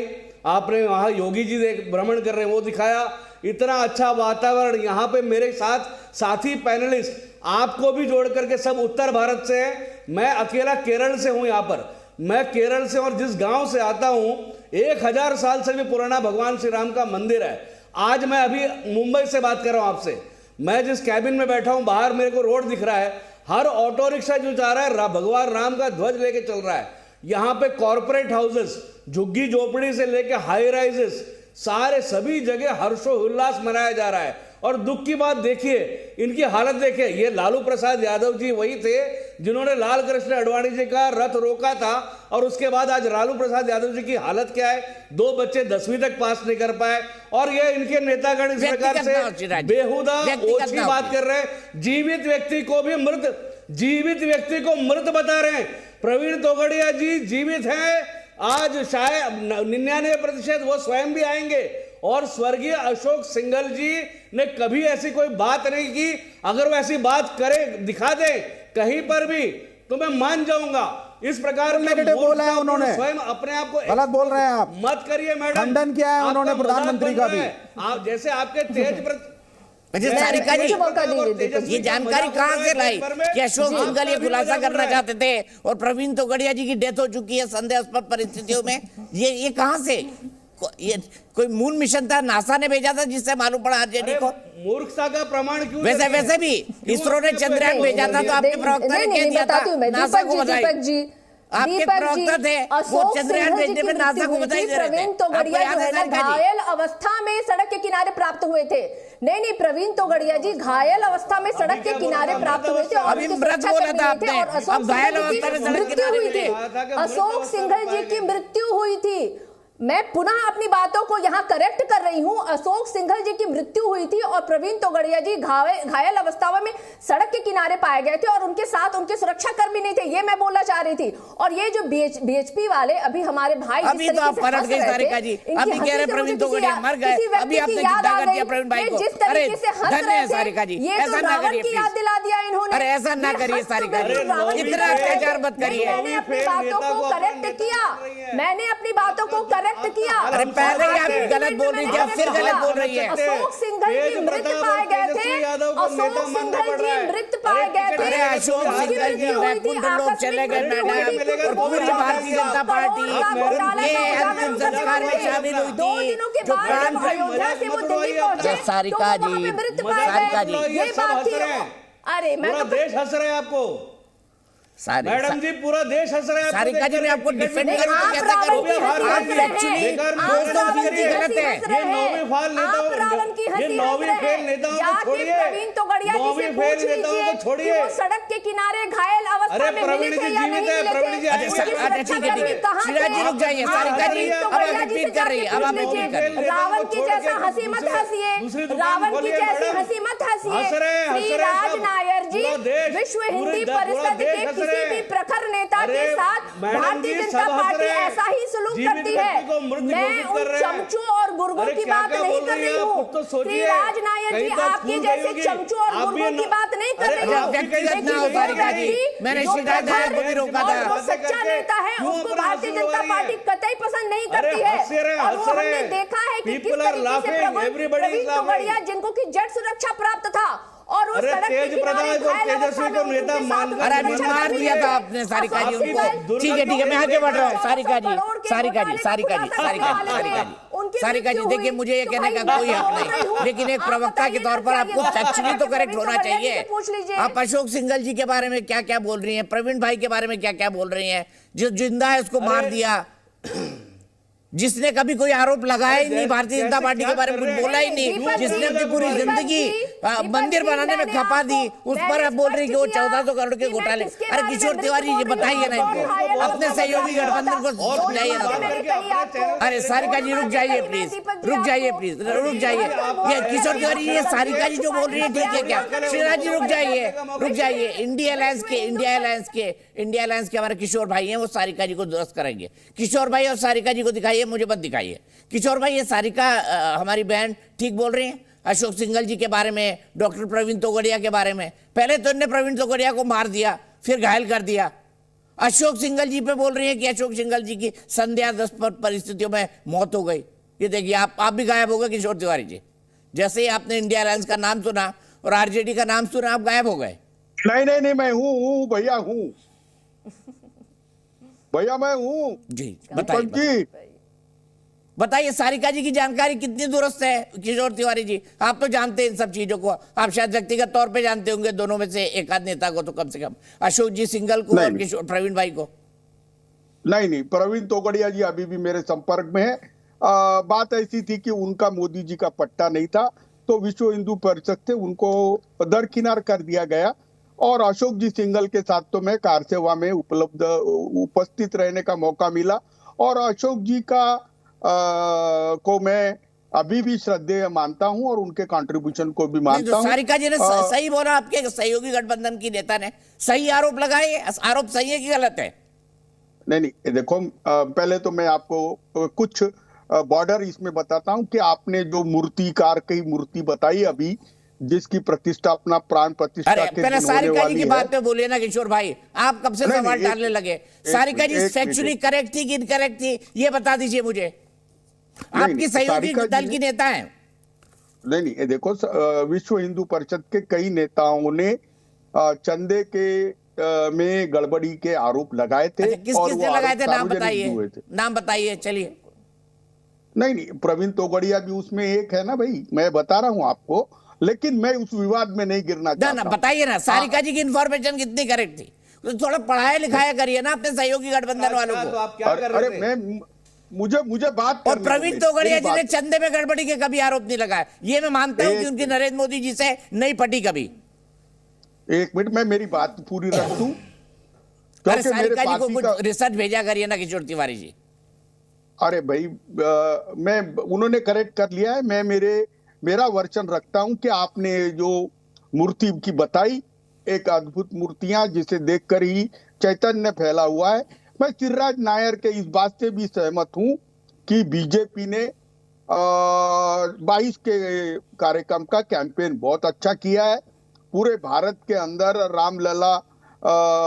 आपने वहाँ योगी जी भ्रमण कर रहे हैं वो दिखाया। इतना अच्छा वातावरण, यहाँ पे मेरे साथी पैनलिस्ट आपको भी जोड़ करके सब उत्तर भारत से हैं। मैं अकेला केरल से हूँ। यहाँ पर मैं केरल से, और जिस गांव से आता हूँ 1000 साल से भी पुराना भगवान श्री राम का मंदिर है। आज मैं अभी मुंबई से बात कर रहा हूँ आपसे। मैं जिस कैबिन में बैठा हूँ, बाहर मेरे को रोड दिख रहा है, हर ऑटो रिक्शा जो जा रहा है भगवान राम का ध्वज लेके चल रहा है। यहाँ पे कॉर्पोरेट हाउसेस, झुग्गी झोपड़ी से लेके हाई राइजेस, सारे सभी जगह हर्षोल्लास मनाया जा रहा है। और दुख की बात देखिए, इनकी हालत देखिए। ये लालू प्रसाद यादव जी वही थे जिन्होंने लाल कृष्ण आडवाणी जी का रथ रोका था, और उसके बाद आज लालू प्रसाद यादव जी की हालत क्या है? 2 बच्चे 10वीं तक पास नहीं कर पाए, और ये इनके नेतागण इस प्रकार से बेहुदा ओछी बात कर रहे हैं। जीवित व्यक्ति को मृत बता रहे हैं। प्रवीण तोगड़िया जी जीवित हैं, आज शायद 99% वो स्वयं भी आएंगे। और स्वर्गीय अशोक सिंघल जी ने कभी ऐसी कोई बात नहीं की। अगर वो ऐसी बात करे, दिखा दे कहीं पर भी, तो मैं मान जाऊंगा। इस प्रकार नेगेटिव बोला है उन्होंने, स्वयं अपने आप को गलत बोल रहे हैं आप। मत करिए मैडम, खंडन किया है उन्होंने प्रधानमंत्री का भी। आप जैसे आपके तेज सारिका जी, ये जानकारी कहाँ से लाई कि अशोक सिंघल ये खुलासा करना चाहते थे और प्रवीण तोगड़िया जी की डेथ हो चुकी है संदेहास्पद परिस्थितियों में? ये कहाँ से? ये कोई मून मिशन था, नासा ने भेजा था जिससे मालूम पड़ा आरजेडी को? मूर्खता का प्रमाण क्यों? वैसे भी इसरो ने चंद्रयान भेजा था, तो आपके प्रवक्ता ने कह दिया था नासा को बधाई। आपके प्रवक्ता थे, वो चंद्रयान भेजने में नासा को बधाई दे रहे थे। प्रवीण तोगड़िया जो है ना, घायल अवस्था में सड़क के किनारे प्राप्त हुए थे। नहीं, प्रवीण तोगड़िया जी घायल अवस्था में सड़क के किनारे प्राप्त हुए थे और मृत बोला था आपने, अब घायल अवस्था में सड़क के किनारे हुई थी। अशोक सिंघल जी की मृत्यु हुई थी। मैं पुनः अपनी बातों को यहाँ करेक्ट कर रही हूँ। अशोक सिंघल जी की मृत्यु हुई थी और प्रवीण तोगड़िया जी घायल अवस्था में सड़क के किनारे पाए गए थे और उनके साथ उनके सुरक्षा कर्मी नहीं थे। ये मैं बोलना चाह रही थी। और ये जो बीएचपी वाले अभी हमारे भाई अभी तो आप पलट गई सारिका जी, अभी कह रहे प्रवीण तोगड़िया मर गए, अभी आपने जिंदा कर दिया प्रवीण भाई को। अरे धन्य है सारिका जी, ऐसा ना करिए, याद दिला दिया इन्होंने। अरे ऐसा ना करिए सारिका जी, इतना अत्याचार मत करिए। मैंने अपनी बातों को करेक्ट किया, मैंने अपनी बातों को करेक्ट किया। अरे पहले ही आप गलत बोल रही थी, अब फिर गलत बोल रही है। अशोक सिंघल जी मृत पाए गए थे, अशोक सिंघल जी मृत पाए गए थे। अरे अशोक सिंघल जी वैकुंठ लोग चले गए मैडम, और पूरी भारतीय जनता पार्टी ये अंतिम संस्कार में शामिल हुई थी। जो प्राण सारिका जी, सारिका जी, ये बात थी। अरे मैं पूरा देश हंस रहे हैं आपको मैडम जी, पूरा देश हंस रहा है। सारिका जी मैं आपको डिफेंड करूं तो कैसे करूंगी? आप एक्चुअली दोस्तों की गलत है। ये नौवीं फेल नेताओं को छोड़िए, प्रवीण तोगड़िया जी से पूछ लीजिए कि वो सड़क के किनारे घायल अवस्था में मिले थे या नहीं मिले थे। अच्छा ठीक है, शिवराज जी रुक जाइए। सारिका जी अब आप रिपीट कर रही है, अब आप रिपीट कर रही है। रावण की जैसा हंसी मत हंसिए, रावण की जैसी हंसी मत हंसिए। श्री राज नायर जी विश्व हिंदी परिषद के किसी भी प्रखर नेता के साथ भारतीय जनता पार्टी ऐसा ही सलूक करती है। मैं उन चमचों और गुर्गों की बात नहीं कर रही हूँ। श्री राज नायर जी आपके जैसे चमचों और गुर्गों की बात नहीं कर रही हूँ। मैंने शिकायत को भी रोका था। वो सच्चा नेता है, उसको भारतीय जनता पार्टी कतई पसंद नहीं करती है। और वो हमने देखा है कि किस तरीके से प्रवीण तोगड़िया जिनको की जेट सुरक्षा प्राप्त था और वो सड़क के किनारे घायल अवस्था में उनके साथ मार दिया था आपने सारिका जी उनको। ठीक है मैं आगे बढ़ रहा हूँ। सारिका जी देखिए, मुझे ये कहने का कोई हक नहीं, लेकिन एक प्रवक्ता के तौर पर आपको फैक्चुअली तो करेक्ट होना चाहिए। आप अशोक सिंघल जी के बारे में क्या क्या बोल रही हैं, प्रवीण भाई के बारे में क्या क्या बोल रही हैं? जो जिंदा है उसको मार दिया, जिसने कभी कोई आरोप लगाया ही नहीं, भारतीय जनता पार्टी के बारे में कुछ बोला ही नहीं, जिसने अपनी पूरी जिंदगी मंदिर बनाने में खपा दी, उस पर आप बोल रही कि वो 1400 करोड़ के घोटाले। अरे किशोर तिवारी जी बताइए ना इनको, अपने सहयोगी गठबंधन को समझाइए ना। अरे सारिका जी रुक जाइए प्लीज, रुक जाइए। ये किशोर तिवारी, ये सारिका जी जो बोल रही है ठीक है क्या? श्रीराज जी रुक जाइए। इंडिया अलायंस के हमारे किशोर भाई हैं, वो सारिका जी को दुरुस्त करेंगे। किशोर भाई और सारिका जी को दिखाइए, मुझे मत दिखाइए। किशोर भाई, ये सारिका हमारी बहन ठीक बोल रही हैं अशोक सिंघल जी के बारे में, डॉक्टर प्रवीण तोगड़िया के बारे में। पहले तो इन्होंने प्रवीण तोगड़िया को मार दिया, फिर घायल कर दिया। अशोक सिंघल जी पे बोल रही है कि अशोक सिंघल जी की संध्यादस्पद परिस्थितियों में मौत हो गई। ये देखिए, आप भी गायब हो गए किशोर तिवारी जी। जैसे ही आपने इंडिया अलायंस का नाम सुना और आरजेडी का नाम सुना, आप गायब हो गए। नहीं, मैं हूँ भैया, मैं हूँ जी। बताइए सारिका जी की जानकारी कितनी दुरुस्त है किशोर तिवारी जी? आप तो जानते हैं इन सब चीजों को, आप शायद व्यक्तिगत तौर पे जानते होंगे दोनों में से एक आध नेता को तो कम से कम, अशोक जी सिंघल को और किशोर प्रवीण भाई को। नहीं, प्रवीण तोगड़िया जी अभी भी मेरे संपर्क में है। बात ऐसी थी कि उनका मोदी जी का पट्टा नहीं था, तो विश्व हिंदू परिषद से उनको दरकिनार कर दिया गया। और अशोक जी सिंघल के साथ तो मैं कार सेवा में उपस्थित रहने का मौका मिला, और अशोक जी का को मैं अभी भी श्रद्धेय मानता हूं और उनके कंट्रीब्यूशन को भी मानता हूं। सारिका जी ने सही बोला, आपके सहयोगी गठबंधन की नेता ने सही आरोप लगाए। आरोप सही है कि गलत है? नहीं, देखो, पहले तो मैं आपको कुछ बॉर्डर इसमें बताता हूं कि आपने जो मूर्तिकार की मूर्ति बताई अभी, जिसकी प्रतिष्ठापना प्राण प्रतिष्ठा के पहले सारिका जी की बात पे बोलिए ना किशोर भाई, आप कब से सवाल डालने लगे? सारिका जी फैक्चुअली करेक्ट थी कि इनकरेक्ट थी, ये बता दीजिए मुझे। आपकी सहयोगी दल की नेता है। नहीं, देखो, विश्व हिंदू परिषद के कई नेताओं ने चंदे के में गड़बड़ी के आरोप लगाए थे। किसने लगाए थे? नाम बताइए। चलिए। नहीं, प्रवीण तोगड़िया भी उसमें एक है ना भाई, मैं बता रहा हूं आपको, लेकिन मैं उस विवाद में नहीं गिरना चाहता। बताइए ना, सारिका जी की इन्फॉर्मेशन कितनी करेक्ट थी? तो थोड़ा पढ़ाया लिखाया करिए ना अपने सहयोगी गठबंधन वालों को। तो आप क्या कर रहे थे? मैं मुझे बात। और प्रवीण तोगड़िया जी ने चंदे में गड़बड़ी के कभी आरोप नहीं लगाया, ये मैं मानता हूं कि उनकी नरेंद्र मोदी जी से नहीं पटी कभी। एक मिनट, मैं मेरी बात पूरी रख दूं। अरे सारिका जी को कुछ रिसर्च भेजा करिए ना किशोर तिवारी जी। अरे भाई, उन्होंने करेक्ट कर लिया है। मैं मेरा वर्चन रखता हूं कि आपने जो मूर्ति की बताई, एक अद्भुत मूर्तियां जिसे देखकर ही चैतन्य फैला हुआ है। मैं शिवराज नायर के इस बात से भी सहमत हूं कि बीजेपी ने 22 के कार्यक्रम का कैंपेन बहुत अच्छा किया है। पूरे भारत के अंदर रामलला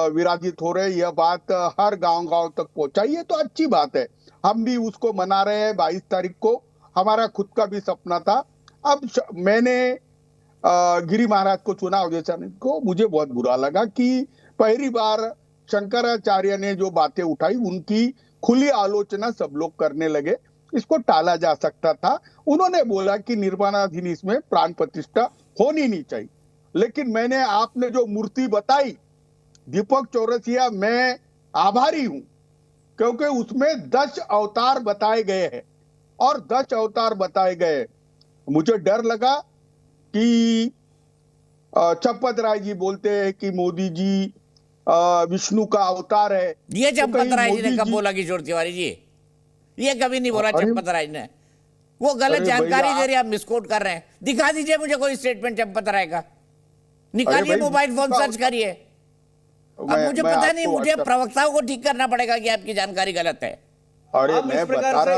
विराजित हो रहे, यह बात हर गांव तक पहुंचाई है, तो अच्छी बात है। हम भी उसको मना रहे हैं 22 तारीख को। हमारा खुद का भी सपना था। अब मैंने गिरी महाराज को चुनाव देने को मुझे बहुत बुरा लगा कि पहली बार शंकराचार्य ने जो बातें उठाई उनकी खुली आलोचना सब लोग करने लगे। इसको टाला जा सकता था। उन्होंने बोला कि निर्माणाधीन में प्राण प्रतिष्ठा होनी नहीं चाहिए, लेकिन मैंने आपने जो मूर्ति बताई दीपक चौरसिया, मैं आभारी हूं क्योंकि उसमें 10 अवतार बताए गए हैं और 10 अवतार बताए गए। मुझे डर लगा कि चंपत राय जी बोलते हैं कि मोदी जी विष्णु का अवतार है। ये चंपत राय जी ने कब बोला किशोर तिवारी जी? ये कभी नहीं बोला चंपत राय ने। वो गलत जानकारी दे रहे हैं, आप मिसकोट कर रहे हैं। दिखा दीजिए मुझे कोई स्टेटमेंट चंपत राय का, निकालिए मोबाइल फोन सर्च करिए। अब मुझे पता नहीं, मुझे प्रवक्ताओं को ठीक करना पड़ेगा कि आपकी जानकारी गलत है। अरे आप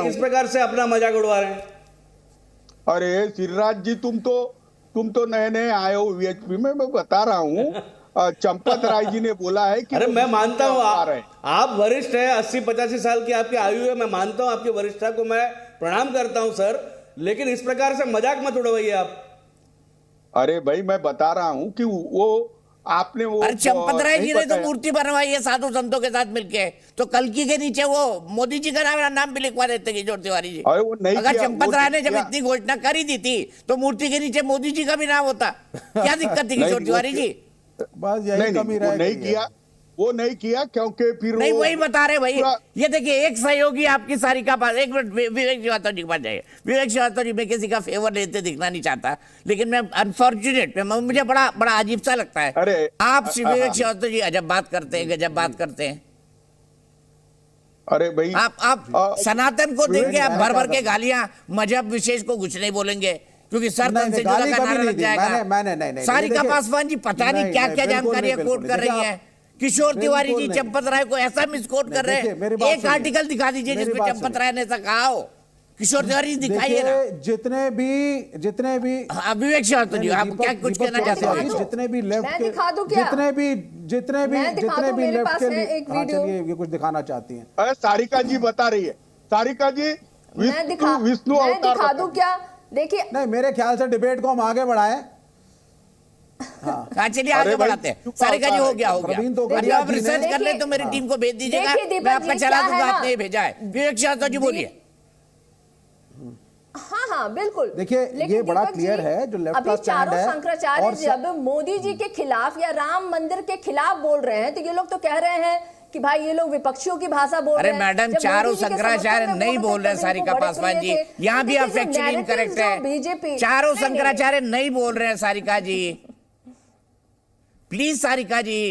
इस प्रकार से अपना मजाक उड़वा रहे हैं। अरे सिरराज जी, तुम तो नए आए हो वीएचपी में, मैं बता रहा हूँ। चंपत राय जी ने बोला है कि अरे मैं मानता हूँ आप वरिष्ठ हैं, 80-85 साल की आपकी आयु है, मैं मानता हूँ आपकी वरिष्ठता को, मैं प्रणाम करता हूँ सर, लेकिन इस प्रकार से मजाक मत उड़वाइए आप। अरे भाई मैं बता रहा हूँ कि वो आपने वो चंपत राय जी ने तो मूर्ति बनवाई है साधु संतों के साथ मिलके, तो कलकी के नीचे वो मोदी जी का नाम भी लिखवा देते किशोर तिवारी जी। अगर चंपत राय ने जब इतनी घोषणा करी दी थी तो मूर्ति के नीचे मोदी जी का भी नाम होता, क्या दिक्कत थी किशोर तिवारी जी? बस यही कमी रह गई है। वो नहीं किया क्योंकि फिर नहीं, वही बता रहे भाई। ये देखिए, एक सहयोगी आपकी सारिका पास, एक मिनट विवेक श्रीवास्तव जी के पास जाइए। विवेक श्रीवास्तव जी, मैं किसी का फेवर लेते दिखना नहीं चाहता, लेकिन मैं अनफॉर्चुनेट, मुझे बड़ा अजीब सा लगता है। अरे आप विवेक श्रीवास्तव जी अजब बात करते हैं, गजब बात करते हैं। अरे भाई आप सनातन को देंगे, आप भर भर के गालियां, मजहब विशेष को कुछ नहीं बोलेंगे क्योंकि सर तन से जुड़ा का नारा लग जाएगा। सारिका पासवान जी पता नहीं क्या क्या जानकारियां कोट कर रही है। किशोर तिवारी जी चंपत राय को ऐसा मिसकोट कर रहे हैं। एक आर्टिकल दिखा दीजिए जिसमें चंपत राय ने ऐसा कहा हो। किशोर तिवारी जी दिखाइए ना। जितने भी विवेक श्रीवास्तव जी, आप क्या कुछ कहना चाहते हैं? जितने भी लेफ्ट के, जितने भी लेफ्ट के, चलिए ये कुछ दिखाना चाहती हैं। सारिका जी बता रही है। सारिका जी विष्णु अवतार दिखा दूं क्या? देखिए, नहीं, मेरे ख्याल से डिबेट को हम आगे बढ़ाएं। हाँ, चलिए आगे बढ़ाते हैं। सारिका जी हो गया। अभी आप रिसर्च कर ले तो मेरी टीम को भेज दीजिएगा, मैं आपका चला दूंगा, आपने ही भेजा है। विवेक श्रीवास्तव जी बोलिए। हाँ बिल्कुल। देखिए, ये बड़ा क्लियर है जो लेफ्ट का स्टैंड है। शंकराचार्य जब मोदी जी के खिलाफ या राम मंदिर के खिलाफ बोल रहे हैं तो ये लोग तो कह रहे हैं कि भाई ये लोग विपक्षियों की भाषा बोल रहे हैं। अरे मैडम, चारों शंकराचार्य नहीं बोल रहे। सारिका पासवान जी, यहाँ भी आप फैक्चुअली इनकरेक्ट है। चारों शंकराचार्य नहीं बोल रहे हैं सारिका जी, प्लीज सारिका जी।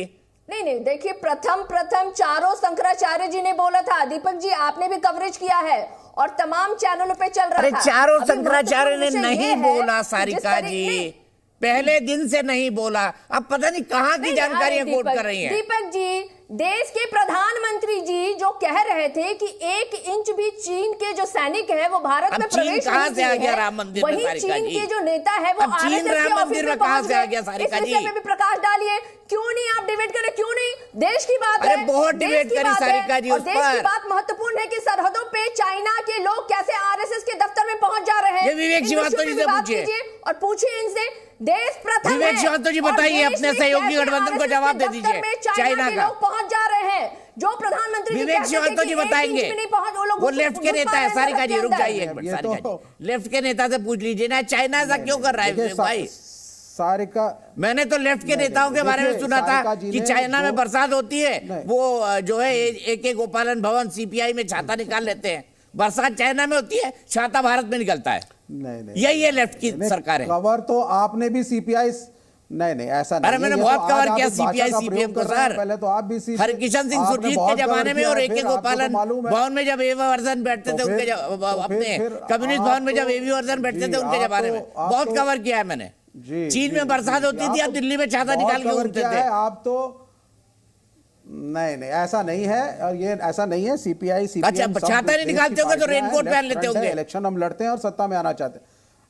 नहीं, देखिए, प्रथम चारों शंकराचार्य जी ने बोला था। दीपक जी, आपने भी कवरेज किया है और तमाम चैनलों पे चल रहा था। अरे चारों शंकराचार्य ने नहीं बोला सारिका जी, पहले दिन से नहीं बोला। अब पता नहीं कहाँ की जानकारियां कोट कर रही हैं। दीपक जी, देश के प्रधानमंत्री जी जो कह रहे थे कि 1 इंच भी चीन के जो सैनिक है वो भारत में प्रवेश कहाँ से आ गया राम मंदिर में? वही चीन के जो नेता है वो चीन राम मंदिर में कहाँ से आ गया सारिका जी? भी प्रकाश डालिए। क्यों नहीं आप डिबेट करें? क्यों नहीं? देश की बात है, बहुत डिबेट करी सारिका जी। और देश की बात महत्वपूर्ण है कि सरहदों पे चाइना के लोग कैसे आरएसएस के दफ्तर में पहुंच जा रहे हैं। विवेक श्रीवास्तव जी से पूछिए और पूछिए इनसे। देश प्रथम है। विवेक श्रीवास्तव जी बताइए, अपने सहयोगी गठबंधन को जवाब दे दीजिए। चाइना का लोग पहुंच जा रहे हैं, जो प्रधानमंत्री विवेक श्रीवास्तव जी बताएंगे। वो लेफ्ट के नेता है। सारिका जी रुक जाइए एक मिनट। सारिका जी, लेफ्ट के नेता से पूछ लीजिए ना, चाइना ऐसा क्यों कर रहा है भाई? सारिका, मैंने तो लेफ्ट के नेताओं के बारे में सुना था कि चाइना में बरसात होती है, वो जो है AK गोपालन भवन CPI में छाता निकाल लेते हैं। बरसात चाइना में होती है, छाता भारत में निकलता है। नहीं, यही है लेफ्ट की सरकार है। कवर तो आपने भी CPI, नहीं ऐसा नहीं। अरे मैंने बहुत कवर किया CPI CPM को सर। पहले तो आप भी हरिकिशन सिंह सुरजीत के जमाने में और AK गोपालन भवन में जब AV वर्धन बैठते थे उनके, अपने कम्युनिस्ट भवन में जब AV वर्धन बैठते थे उनके जमाने में बहुत कवर किया है मैंने। चीन में बरसात होती थी, आप दिल्ली में छाता निकाल के घूमते थे। आप तो नहीं ऐसा नहीं है, और ये ऐसा नहीं है। CPI CPM अच्छा, छाता नहीं निकालते होंगे तो रेनकोट पहन लेते होंगे। इलेक्शन हम लड़ते हैं और सत्ता में आना चाहते हैं।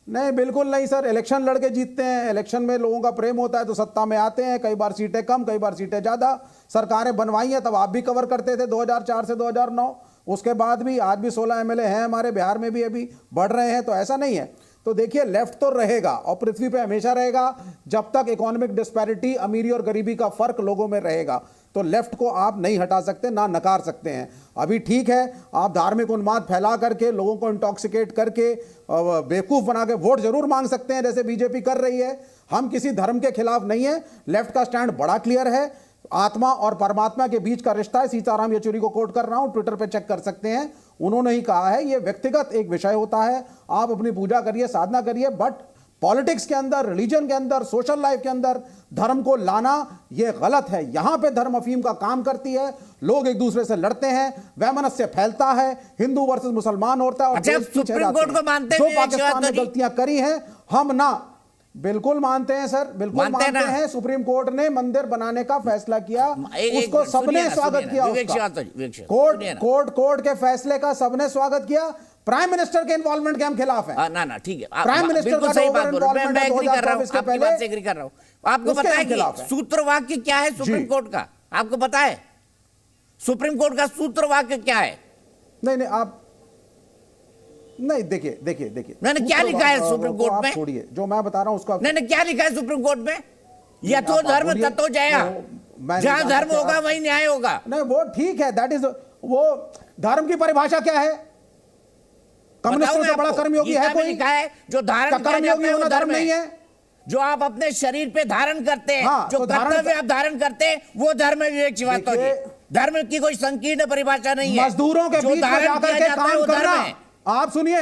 नहीं, बिल्कुल नहीं सर, इलेक्शन लड़के जीतते हैं। इलेक्शन में लोगों का प्रेम होता है तो सत्ता में आते हैं। कई बार सीटें कम, कई बार सीटें ज्यादा। सरकारें बनवाई हैं तब आप भी कवर करते थे 2004 से 2009। उसके बाद भी आज भी 16 एमएलए हैं हमारे बिहार में भी, अभी बढ़ रहे हैं, तो ऐसा नहीं है। तो देखिए लेफ्ट तो रहेगा और पृथ्वी पे हमेशा रहेगा जब तक इकोनॉमिक डिस्पैरिटी, अमीरी और गरीबी का फर्क लोगों में रहेगा। तो लेफ्ट को आप नहीं हटा सकते, ना नकार सकते हैं। अभी ठीक है, आप धार्मिक उन्माद फैला करके, लोगों को इंटॉक्सिकेट करके, बेवकूफ बना के वोट जरूर मांग सकते हैं जैसे बीजेपी कर रही है। हम किसी धर्म के खिलाफ नहीं है, लेफ्ट का स्टैंड बड़ा क्लियर है। आत्मा और परमात्मा के बीच का रिश्ता है, सीताराम येचुरी को कोट कर रहा हूं, ट्विटर पे चेक कर सकते हैं, उन्होंने ही कहा है। ये व्यक्तिगत एक विषय होता है, आप अपनी पूजा करिए, साधना करिए, बट पॉलिटिक्स के अंदर, रिलीजन के अंदर, सोशल लाइफ के अंदर धर्म को लाना ये गलत है। यहां पे धर्म अफीम का काम करती है, लोग एक दूसरे से लड़ते हैं, वैमनस्य फैलता है, हिंदू वर्सेस मुसलमान होता है, और सुप्रीम कोर्ट को मानते हैं जो पाकिस्तान में गलतियां करी हैं हम ना, बिल्कुल मानते हैं सर, बिल्कुल मानते हैं। सुप्रीम कोर्ट ने मंदिर बनाने का फैसला किया, उसको सबने स्वागत किया, कोर्ट के फैसले का सबने स्वागत किया। प्राइम मिनिस्टर के इन्वॉल्वमेंट के हम खिलाफ हैं। ना ठीक है, प्राइम मिनिस्टर का सही बात बोल रहे हैं, मैं एग्री कर रहा हूं, आपकी बात से एग्री कर रहा हूं। आपको पता है कि सूत्रवाक्य क्या है सुप्रीम कोर्ट का? आपको पता है सुप्रीम कोर्ट का सूत्रवाक्य क्या है? नहीं आप नहीं, देखिए मैंने क्या लिखा है सुप्रीम कोर्ट में? छोड़िए, जो मैं बता रहा हूं उसका। मैंने क्या लिखा है सुप्रीम कोर्ट में? यथो धर्म ततो जया, जहां धर्म होगा वहीं न्याय होगा। नहीं वो ठीक है, दैट इज, वो धर्म की परिभाषा क्या है? कम्युनिस्टों से बड़ा कर्मयोगी है कोई? लिखा है जो धारण कर्मयोगी होना धर्म नहीं है। जो आप अपने शरीर पे धारण करते हैं, जो कर्तव्य आप धारण करते हैं, वो धर्म है विवेक श्रीवास्तव जी। धर्म की कोई संकीर्ण परिभाषा नहीं है। मजदूरों के बीच में जाकर के काम करना, आप सुनिए,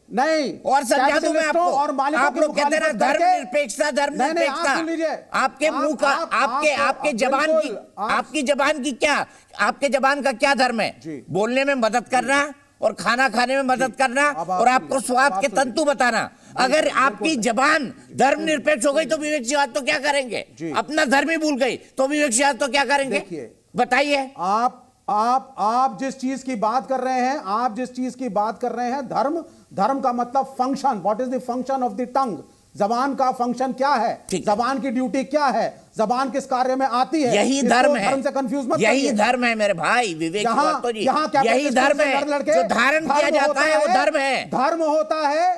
नहीं और समझा दूं मैं आपको, और आप लोग कहते हैं धर्म निरपेक्षता, धर्म निरपेक्षता, आपके मुंह का, आपके जबान की क्या, आपके जबान का क्या धर्म है? बोलने में मदद करना और खाना खाने में मदद करना और आपको स्वाद के तंतु बताना। अगर आपकी जबान धर्म निरपेक्ष हो गई तो विवेक श्रीवास्तव क्या करेंगे? अपना धर्म ही भूल गई तो विवेक श्रीवास्तव क्या करेंगे? बताइए। आप जिस चीज की बात कर रहे हैं, आप जिस चीज की बात कर रहे हैं, धर्म का मतलब function, what is the function of the tongue? जबान का फंक्शन क्या है? जबान की ड्यूटी क्या है? जबान किस कार्य में आती है? यही धर्म है, धर्म से कंफ्यूज मत यही धर्म है मेरे भाई विवेक श्रीवास्तव जी, यही धर्म है जो धारण किया जाता है, वो धर्म है। धर्म होता है,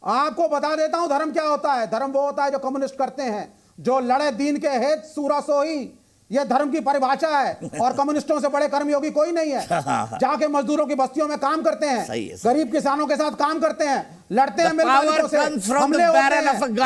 आपको बता देता हूं धर्म क्या होता है। धर्म वो होता है जो कम्युनिस्ट करते हैं, जो लड़े दीन के हित सूरा सोई, ये धर्म की परिभाषा है। और कम्युनिस्टों से बड़े कर्मयोगी कोई नहीं है। जाके मजदूरों की बस्तियों में काम करते हैं, गरीब किसानों के साथ काम करते हैं, लड़ते हैं, हमले होते हैं,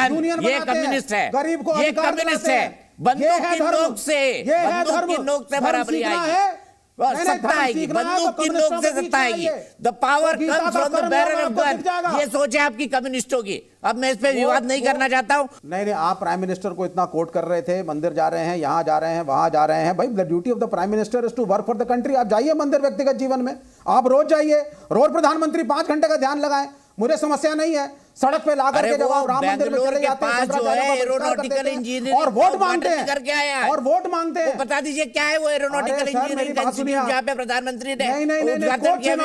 यूनियन बनाते हैं, गरीब को अधिकार दिलाते हैं। बंदूक की नोक से, बंदूक की नोक से बराबरी आएगी, सत्ता आएगी, बंदूक की नोक से सत्ता आएगी। The power comes from the barrel of gun, ये सोच है आपकी कम्युनिस्टों की। अब मैं इस पे विवाद नहीं करना चाहता हूं। नहीं, आप प्राइम मिनिस्टर को इतना कोट कर रहे थे, मंदिर जा रहे हैं, यहां जा रहे हैं, वहां जा रहे हैं। भाई the duty of the prime minister is to work for the country. आप जाइए मंदिर व्यक्तिगत जीवन में, आप रोज जाइए, रोज प्रधानमंत्री 5 घंटे का ध्यान लगाएं, मुझे समस्या नहीं है। सड़क पे ला करके जब आप राम मंदिर में चले जाते हैं, एरोनॉटिकल इंजीनियरिंग और वोट मांगते हैं, करके आया है, और वोट मांगते हैं। बता दीजिए क्या है वो एरोनॉटिकल इंजीनियरिंग इंस्टीट्यूट जहां पे प्रधानमंत्री ने उद्घाटन किया?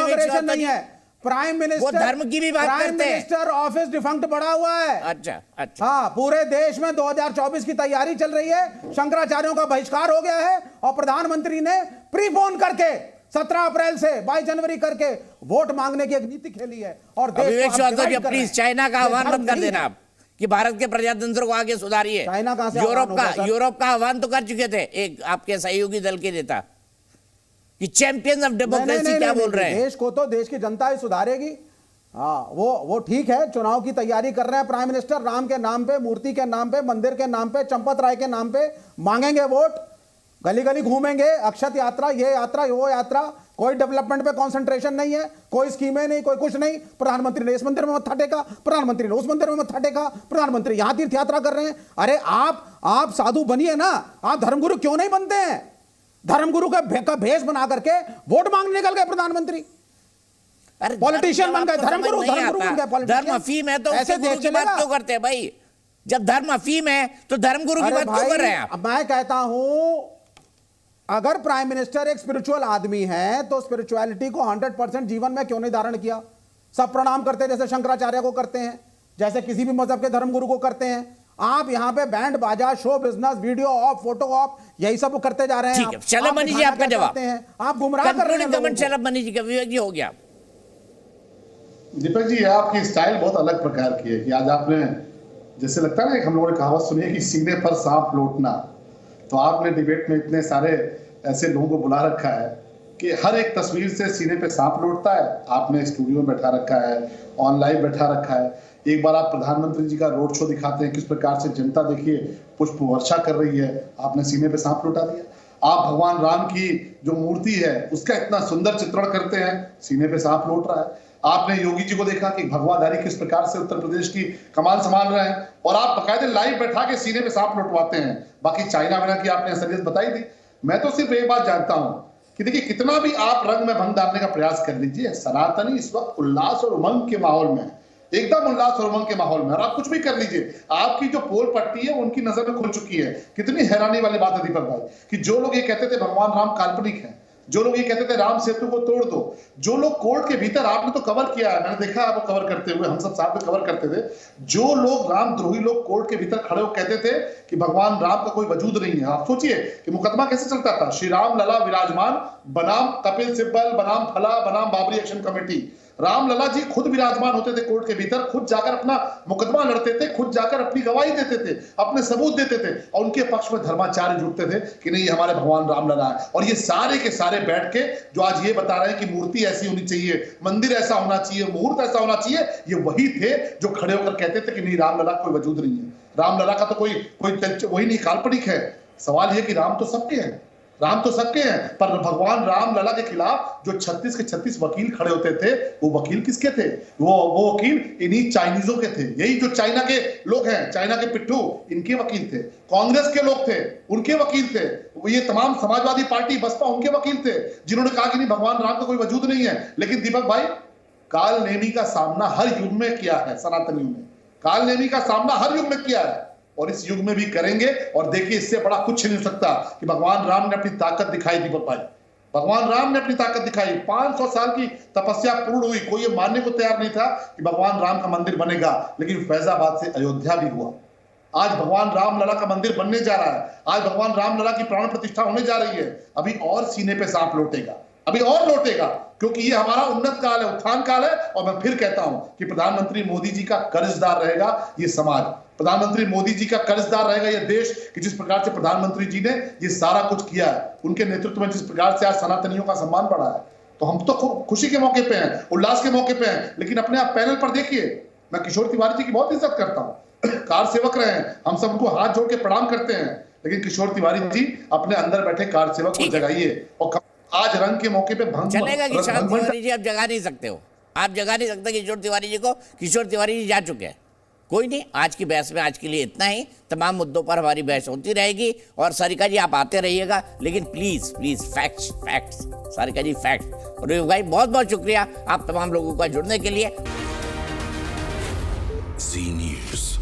नहीं है, प्राइम मिनिस्टर, वो धर्म की भी बात करते हैं। प्राइम मिनिस्टर ऑफिस डिफंक्ट बढ़ा हुआ है। अच्छा। हाँ, पूरे देश में 2024 की तैयारी चल रही है, शंकराचार्यों का बहिष्कार हो गया है और प्रधानमंत्री ने प्रीपोन करके 17 अप्रैल से 22 जनवरी करके वोट मांगने की एक नीति खेली है। और विवेक श्रीवास्तव जी प्लीज चाइना का आह्वान मत कर देना आप कि भारत के प्रजातंत्र को आगे सुधारिए। चाइना कहां से? यूरोप का आह्वान तो कर चुके थे एक आपके सहयोगी दल के नेता कि चैंपियंस ऑफ डेमोक्रेसी क्या बोल रहे हैं। देश को तो देश की जनता ही सुधारेगी। हाँ, वो ठीक है, चुनाव की तैयारी कर रहे हैं प्राइम मिनिस्टर, राम के नाम पे, मूर्ति के नाम पे, मंदिर के नाम पे, चंपत राय के नाम पे मांगेंगे वोट, गली गली घूमेंगे, अक्षत यात्रा, ये यात्रा, वो यात्रा, कोई डेवलपमेंट पे कंसंट्रेशन नहीं है, कोई स्कीमें नहीं, कोई कुछ नहीं। प्रधानमंत्री ने इस मंदिर में मत्था टेका, प्रधानमंत्री ने उस मंदिर में मत्था टेका, प्रधानमंत्री यहां तीर्थ यात्रा कर रहे हैं। अरे आप साधु बनिए ना, आप धर्मगुरु क्यों नहीं बनते हैं? धर्मगुरु का भेष बना करके वोट मांगने निकल गए प्रधानमंत्री, पॉलिटिशियन बन गए, धर्मगुरु बन गए। धर्म अफीम है तो ऐसे देश की बात क्यों करते हैं भाई? जब धर्म अफीम है तो धर्मगुरु की बात क्यों कर रहे हैं आप? मैं कहता हूं अगर प्राइम मिनिस्टर एक स्पिरिचुअल आदमी है तो स्पिरिचुअलिटी को 100% जीवन में क्यों नहीं धारण किया? सब प्रणाम करते हैं जैसे शंकराचार्य को करते हैं, जैसे किसी भी मजहब के धर्मगुरु को करते हैं। आप यहाँ पे बैंड बाजा, show business, video of, photo of, यही सब करते जा रहे हैं। ठीक है, चलो मनीष जी आपका जवाब। आप गुमराह कर रहे हैं लोगों को। चलो मनीष जी का, विवेक जी हो गया। दीपक जी, आपकी स्टाइल बहुत अलग प्रकार की है कि आज आपने, जैसे लगता है ना, हम लोगों ने कहावत सुनी है कि सीने पर सांप लौटना, तो आपने डिबेट में इतने सारे ऐसे लोगों को बुला रखा है कि हर एक तस्वीर से सीने पे सांप लौटता है। आपने स्टूडियो में बैठा रखा है, ऑनलाइन बैठा रखा है। एक बार आप प्रधानमंत्री जी का रोड शो दिखाते हैं, किस प्रकार से जनता देखिए पुष्प वर्षा कर रही है, आपने सीने पे सांप लौटा दिया। आप भगवान राम की जो मूर्ति है उसका इतना सुंदर चित्रण करते हैं, सीने पे सांप लौट रहा है। आपने योगी जी को देखा कि भगवाधारी किस प्रकार से उत्तर प्रदेश की कमान संभाल रहे हैं, और आप बकायदे लाइव बैठा के सीने पे सांप लौटवाते हैं। बाकी चाइना वाइना की आपने असलियत बताई दी। मैं तो सिर्फ एक बात जानता हूं कि देखिए, कितना भी आप रंग में भंग डालने का प्रयास कर लीजिए, सनातनी इस वक्त उल्लास और उमंग के माहौल में, एकदम उल्लास और उमंग के माहौल में, और आप कुछ भी कर लीजिए, आपकी जो पोल पट्टी है उनकी नजर में खुल चुकी है। कितनी हैरानी वाली बात है दीपक भाई कि जो लोग ये कहते थे भगवान राम काल्पनिक है, जो लोग ये कहते थे राम सेतु को तोड़ दो, जो लोग कोर्ट के भीतर, आपने तो कवर किया है, मैंने देखा आपको कवर करते हुए, हम सब साथ में कवर करते थे, जो लोग रामद्रोही लोग कोर्ट के भीतर खड़े होकर कहते थे कि भगवान राम का कोई वजूद नहीं है। आप सोचिए कि मुकदमा कैसे चलता था। श्री राम लला विराजमान बनाम कपिल सिब्बल बनाम फला बनाम बाबरी एक्शन कमेटी। राम लला जी खुद विराजमान होते थे कोर्ट के भीतर, खुद जाकर अपना मुकदमा लड़ते थे, खुद जाकर अपनी गवाही देते थे, अपने सबूत देते थे, और उनके पक्ष में धर्माचार्य जुटते थे कि नहीं, हमारे भगवान राम लला है। और ये सारे के सारे बैठ के जो आज ये बता रहे हैं कि मूर्ति ऐसी होनी चाहिए, मंदिर ऐसा होना चाहिए, मुहूर्त ऐसा होना चाहिए, ये वही थे जो खड़े होकर कहते थे कि नहीं, राम लला कोई वजूद नहीं है, राम लला का तो कोई वही नहीं, काल्पनिक है। सवाल ये कि राम तो सबके हैं, राम तो सबके हैं, पर भगवान राम लला के खिलाफ जो 36 के 36 वकील खड़े होते थे, वो वकील किसके थे? वो वकील इन्हीं चाइनीजों के थे। यही जो चाइना के लोग हैं, चाइना के पिट्ठू, इनके वकील थे। कांग्रेस के लोग थे, उनके वकील थे। ये तमाम समाजवादी पार्टी बसपा, उनके वकील थे, जिन्होंने कहा कि नहीं, भगवान राम का कोई वजूद नहीं है। लेकिन दीपक भाई, काल नेमी का सामना हर युग में किया है सनातनियों ने, काल नेमी का सामना हर युग में किया है, और इस युग में भी करेंगे। और देखिए, इससे बड़ा कुछ नहीं हो सकता कि भगवान राम ने अपनी ताकत दिखाई। दीपक भाई, भगवान राम ने अपनी ताकत दिखाई। 500 साल की तपस्या पूर्ण हुई, कोई ये मानने को तैयार नहीं था कि भगवान राम का मंदिर बनेगा, लेकिन फैजाबाद से अयोध्या भी हुआ। आज भगवान राम लला का मंदिर बनने जा रहा है, आज भगवान राम लला की प्राण प्रतिष्ठा होने जा रही है। अभी और सीने पे सांप लौटेगा, अभी और लौटेगा, क्योंकि ये हमारा उन्नत काल है, उत्थान काल है। और मैं फिर कहता हूं कि प्रधानमंत्री मोदी जी का कर्जदार रहेगा ये समाज, प्रधानमंत्री मोदी जी का कर्जदार रहेगा ये देश, कि जिस प्रकार से प्रधानमंत्री जी ने ये सारा कुछ किया है, उनके नेतृत्व में जिस प्रकार से आज सनातनियों का सम्मान बढ़ा है। तो हम तो खुशी के मौके पे हैं, उल्लास के मौके पे हैं, लेकिन अपने आप पैनल पर देखिए, मैं किशोर तिवारी जी की बहुत इज्जत करता हूँ, कार सेवक रहे हैं, हम सबको हाथ जोड़ के प्रणाम करते हैं, लेकिन किशोर तिवारी जी अपने अंदर बैठे कार सेवक को जगाइए। और आज रंग के मौके पे भंग चलेगा। किशोर तिवारी जी आप जगा नहीं सकते हो, आप जगा नहीं सकते किशोर तिवारी जी को। किशोर तिवारी जी जा चुके हैं। कोई नहीं, आज की बहस में आज के लिए इतना ही। तमाम मुद्दों पर हमारी बहस होती रहेगी। और सारिका जी आप आते रहिएगा, लेकिन please please facts facts, Sarika ji fact. और भाई बहुत बहुत शुक्रिया आप तमाम लोगों का जुड़ने के लिए। जी न्यूज़।